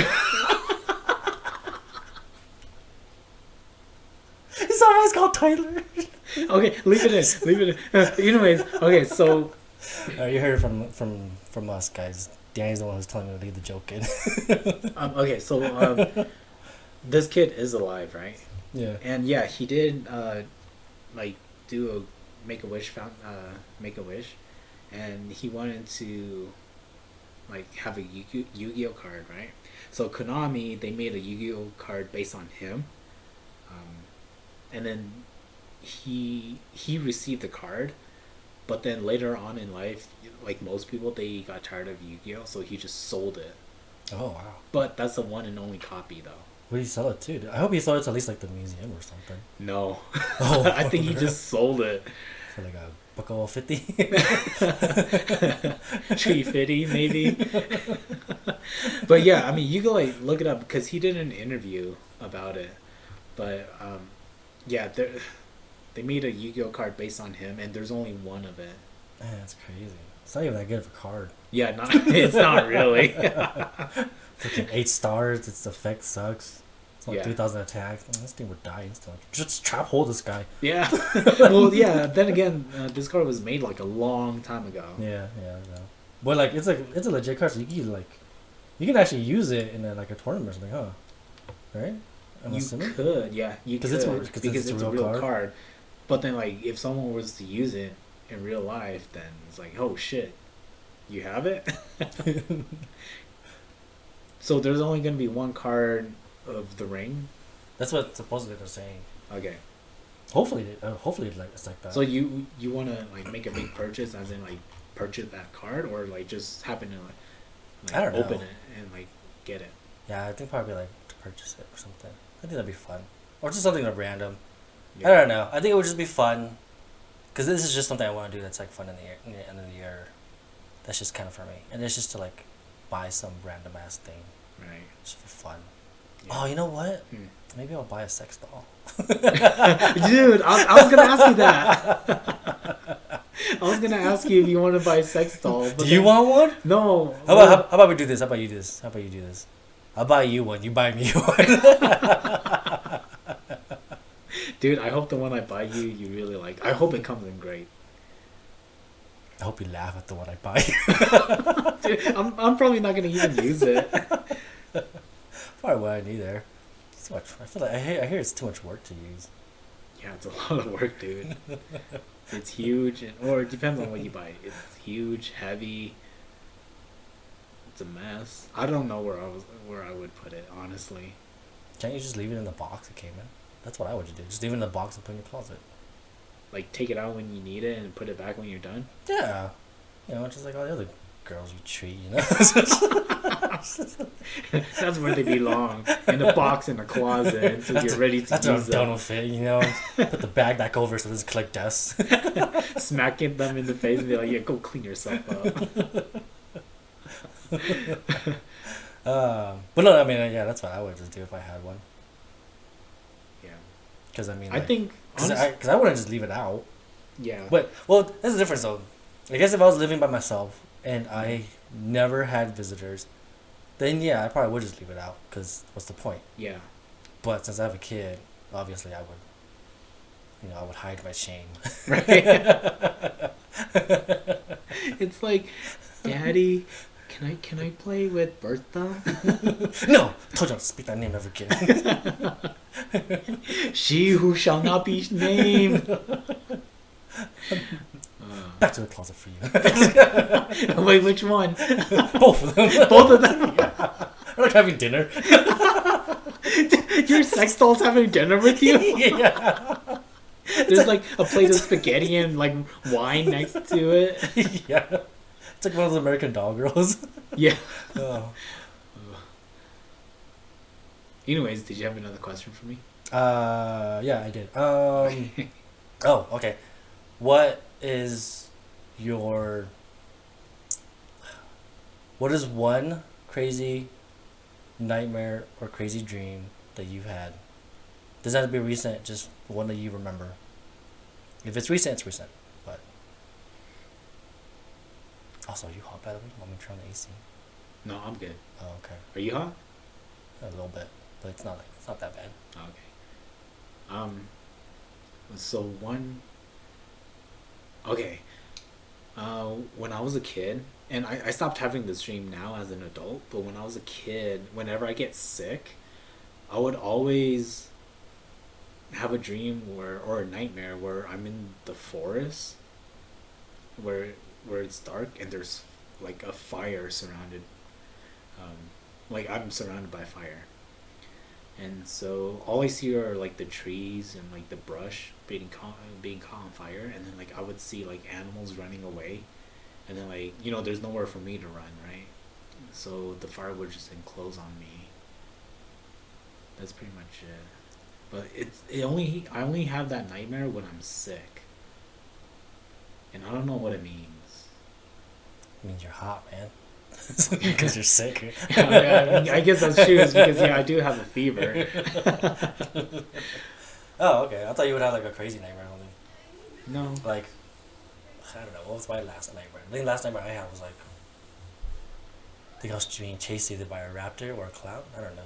that why it's called Tyler? Okay, leave it in. Leave it in. Anyways, okay, so You heard it from us, guys. Danny's the one who's telling me to leave the joke in. okay, so this kid is alive, right? Yeah. And yeah, he did like do a make a wish and he wanted to like have a Yu-Gi-Oh card, right? So Konami, they made a Yu-Gi-Oh card based on him, and then he received the card, but then later on in life, like most people, they got tired of Yu-Gi-Oh, so he just sold it. Oh, wow. But that's the one and only copy, though. Where did he sell it to? I hope he sold it to at least like the museum or something. No. Oh, I think he just sold it. For like a buckle 50? 350 maybe. But yeah, I mean, you can like look it up because he did an interview about it. But yeah, they made a Yu-Gi-Oh card based on him, and there's only one of it. Man, that's crazy. It's not even that good of a card. Yeah, it's not really. Freaking 8 stars. Its effect sucks. It's like Yeah. 3,000 attack. This thing would die instantly. Just trap hold this guy. Yeah. Well, yeah. Then again, this card was made like a long time ago. Yeah, I know. But like, it's a legit card. So you can actually use it in like a tournament or something, huh? Right? I'm assuming? Could, yeah, you could because it's a real card. But then, like, if someone was to use it in real life, then it's like, oh shit, you have it. So there's only gonna be one card of the ring. That's what supposedly they're saying. Okay. Hopefully, it's like that. So you wanna like make a big purchase, as in like purchase that card, or like just happen to like I don't know. open it and like get it. Yeah, I think probably like to purchase it or something. I think that'd be fun, or just something like random. Yeah. I don't know. I think it would just be fun, because this is just something I want to do. That's like fun in the end of the year. That's just kind of for me, and it's just to like buy some random ass thing, Right. just for fun. Yeah. Oh, you know what? Hmm. Maybe I'll buy a sex doll. Dude, I was gonna ask you that. I was gonna ask you if you want to buy a sex doll. But Do you want one? No. How about we do this? How about you do this? How about you do this? I'll buy you one. You buy me one. Dude, I hope the one I buy you really like. I hope it comes in great. I hope you laugh at the one I buy you. Dude, I'm probably not gonna even use it. Probably wouldn't either. It's too much. I feel like I hear it's too much work to use. Yeah, it's a lot of work, dude. It's huge, or it depends on what you buy. It's huge, heavy. It's a mess. I don't know where I would put it, honestly. Can't you just leave it in the box it came in? That's what I would do. Just leave it in the box and put it in your closet. Like take it out when you need it and put it back when you're done. Yeah. You know, just like all the other girls you treat, you know? That's where they belong, in a box in a closet until you're ready to that's use what I'm done them. with it, you know? Put the bag back over so it doesn't collect dust. Smacking them in the face and be like, yeah, go clean yourself up. But no, I mean, yeah, that's what I would just do if I had one. Yeah. Because I mean, I think because I wouldn't just leave it out. Yeah. But well, that's the difference though. I guess if I was living by myself and I never had visitors, then yeah, I probably would just leave it out. Because what's the point? Yeah. But since I have a kid, obviously I would. You know, I would hide my shame. Right. It's like, Daddy, can I play with Bertha? No, I told you not to speak that name ever again. She who shall not be named. Back to the closet for you. Wait, which one? Both of them. Both of them. Yeah. We're like having dinner. Your sex doll's having dinner with you? Yeah. There's like a plate of spaghetti and like wine next to it. Yeah. It's like one of those American Doll girls. Yeah. Oh. Anyways, did you have another question for me? Yeah, I did. Oh, okay. What is your... What is one crazy nightmare or crazy dream that you've had? Doesn't have to be recent, just one that you remember. If it's recent, it's recent. But also, are you hot, by the way? Want me to turn on the AC? No, I'm good. Oh, okay. Are you hot? A little bit, but it's not that bad. Okay. So one. Okay. When I was a kid, and I stopped having this dream now as an adult, but when I was a kid, whenever I get sick, I would always have a dream or a nightmare where I'm in the forest, where it's dark and there's like a fire surrounded, like I'm surrounded by fire, and so all I see are like the trees and like the brush being caught on fire, and then like I would see like animals running away, and then like there's nowhere for me to run, right? So the fire would just enclose on me. That's pretty much it. But I only have that nightmare when I'm sick, and I don't know what it means. It means you're hot, man. Because you're sick. I guess that's true. It's because I do have a fever. Oh, okay. I thought you would have like a crazy nightmare only. No. Like, I don't know. What was my last nightmare? I think the last nightmare I had was like, I think I was being chased either by a raptor or a clown. I don't know.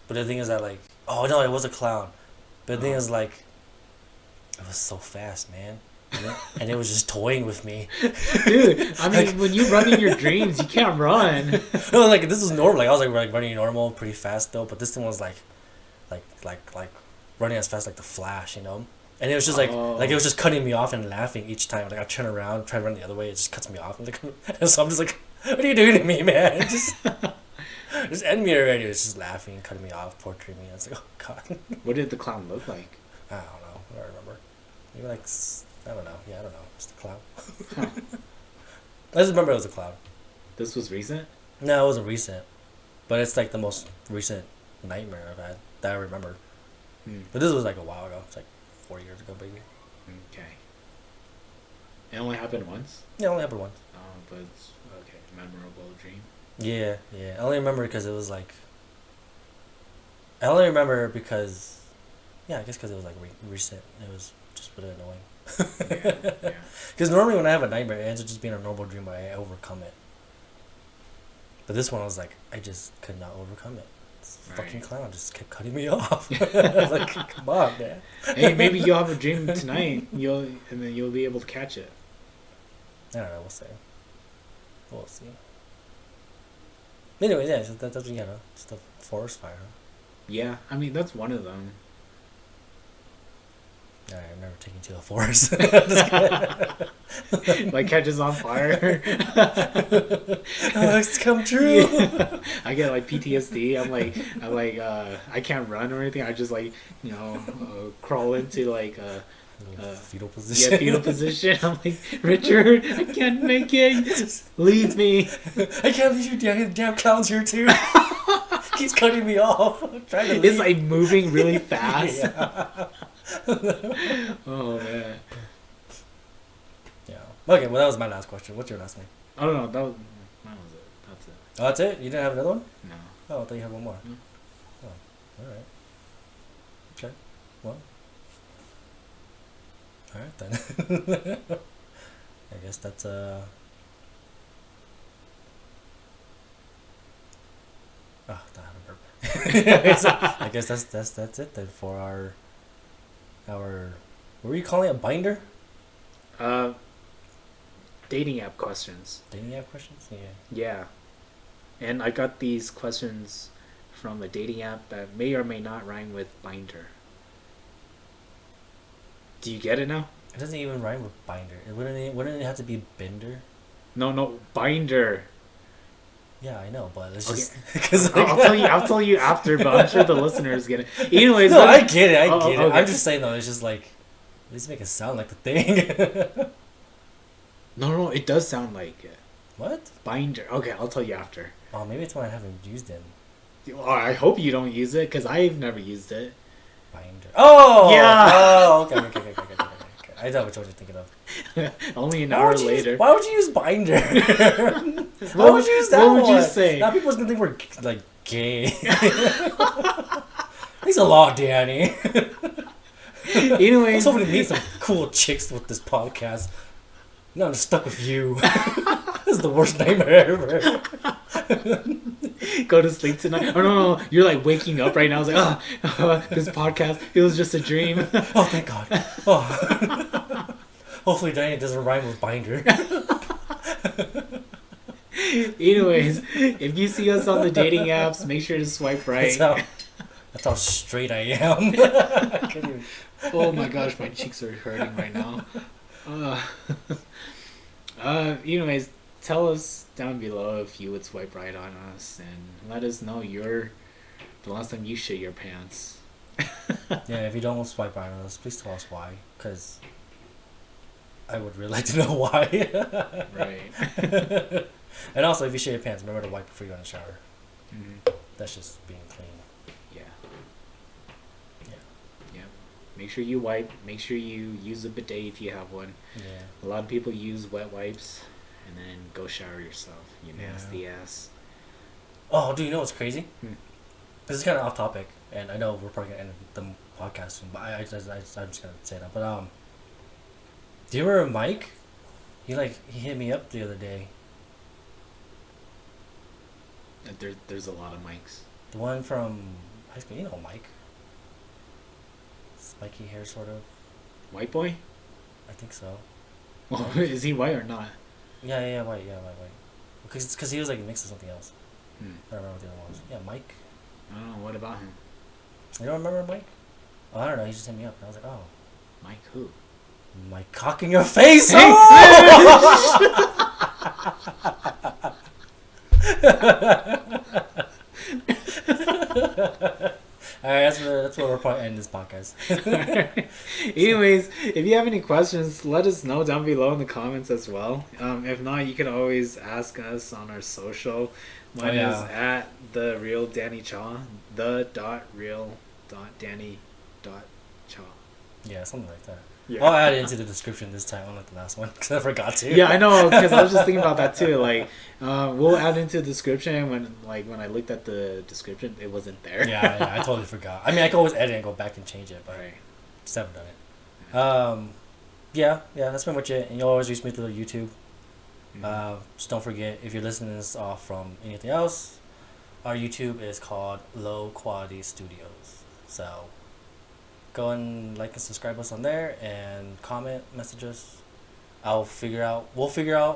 But the thing is that like, oh no, it was a clown. But the thing is like, it was so fast, man. And it was just toying with me. Dude, I mean, like, when you run in your dreams, you can't run. No, like this was normal. Like I was like running normal, pretty fast though. But this thing was like running as fast like the Flash, And it was just like it was just cutting me off and laughing each time. Like I turn around, try to run the other way, it just cuts me off. And so I'm just like, what are you doing to me, man? Just end me already. It's just laughing, cutting me off, torturing me. I was like, oh god. What did the clown look like? I don't know. I don't remember. Maybe like, I don't know. Yeah, I don't know. It's the clown. Huh. I just remember it was a clown. This was recent? No, it wasn't recent. But it's like the most recent nightmare I've had that I remember. But this was like a while ago. It's like 4 years ago, baby. Okay. It only happened once? Yeah, it only happened once. Oh, but it's okay. Memorable dream. Yeah. I only remember because it was like. I only remember because. Yeah, I guess because it was like recent. It was just really annoying. Yeah. Because normally when I have a nightmare, it ends up just being a normal dream, but I overcome it. But this one, I was like, I just could not overcome it. This fucking clown just kept cutting me off. I was like, come on, man. Hey, maybe you'll have a dream tonight. And then you'll be able to catch it. I don't know. We'll see. We'll see. Anyways, yeah, so that's just a forest fire. Huh? Yeah, I mean that's one of them. Alright, I've never taken you to a forest. Like catches on fire. Oh, it's come true. Yeah. I get like PTSD. I'm like I can't run or anything. I just like crawl into like fetal position. Yeah, fetal position. I'm like, Richard, I can't make it. Leave me. I can't leave you. Damn clown's here too. He's cutting me off. I'm trying to leave. It's like moving really fast. Yeah. Oh man. Yeah. Okay, well that was my last question. What's your last name? I don't know. That was it. That's it. Oh, that's it? You didn't have another one? No. Oh, I thought you had one more. No. Oh, alright. Okay. Well. Alright then. I guess that's Oh, that had a burp. I guess that's it then for our what were you calling it? Binder? Dating app questions. Dating app questions? Yeah. Yeah. And I got these questions from a dating app that may or may not rhyme with binder. Do you get it now? It doesn't even rhyme with binder. Wouldn't it have to be bender? No, binder. Yeah, I know, but it's okay. just because I'll tell you after, but I'm sure the listeners get it. Anyways, no, I get it. Okay. I'm just saying though, it's just like at least make it sound like the thing. No, it does sound like it. What? Binder. Okay, I'll tell you after. Oh, maybe it's one I haven't used it. Well, I hope you don't use it because I've never used it. Binder. Oh! Yeah! Oh, okay. I know which one you're thinking of. Only an hour later. Why would you use binder? Why would you use that What would one? you say? Now people's gonna think we're like gay. Thanks a lot, Danny. I Anyways, was hoping to meet some cool chicks with this podcast. No, I'm stuck with you. This is the worst nightmare ever. go to sleep tonight. Oh no, you're like waking up right now. I was like, this podcast, it was just a dream. Oh, thank God. Oh. Hopefully Danny doesn't rhyme with binder. Anyways, if you see us on the dating apps, make sure to swipe right. That's how straight I am. Oh my gosh, my cheeks are hurting right now. Anyways, tell us down below if you would swipe right on us, and let us know the last time you shit your pants. Yeah, if you don't swipe right on us, please tell us why, because I would really like to know why. Right. And also, if you shit your pants, remember to wipe before you go in the shower. Mm-hmm. That's just being clean. Yeah. Make sure you wipe. Make sure you use a bidet if you have one. Yeah. A lot of people use wet wipes and then go shower yourself. You nasty ass. Oh, do you know what's crazy? Hmm. This is kind of off topic, and I know we're probably gonna end the podcast soon, but I'm just gonna say that. But do you remember Mike? He hit me up the other day. There's a lot of mics. The one from high school, you know Mike. Spiky hair, sort of. White boy? I think so. Well, is he white or not? Yeah, white. Because he was like mixed with something else. Hmm. I don't remember what the other one was. Yeah, Mike. I don't know. What about him? You don't remember Mike? Oh, I don't know. He just hit me up. And I was like, oh. Mike who? Mike cock in your face! Hey! Alright, that's where we're probably end this podcast. Anyways, if you have any questions, let us know down below in the comments as well. If not, you can always ask us on our social. Mine is at the.real.danny.cha, the.real.danny.cha. Yeah, something like that. Yeah. I'll add it into the description this time, unlike the last one, because I forgot to. Yeah, I know, because I was just thinking about that too. Like, we'll add into the description when I looked at the description, it wasn't there. Yeah, I totally forgot. I mean, I can always edit and go back and change it, but I just haven't done it. Yeah, that's pretty much it. And you'll always reach me through YouTube. Mm-hmm. Just don't forget, if you're listening to this off from anything else, our YouTube is called Low Quality Studios. So go and like and subscribe us on there and comment, message us. We'll figure out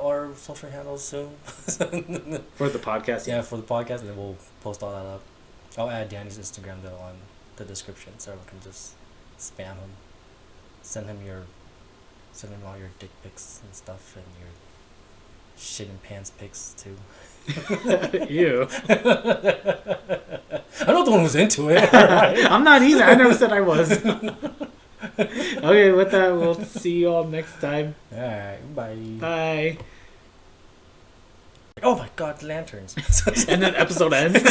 our social handles soon. For the podcast? Yeah, for the podcast, and then we'll post all that up. I'll add Danny's Instagram though on the description so everyone can just spam him. Send him all your dick pics and stuff, and your shit in pants pics too. Ew. I'm not the one who's into it. Right? I'm not either. I never said I was. Okay, with that, we'll see you all next time. Alright, bye. Bye. Oh my god, lanterns. And then episode ends.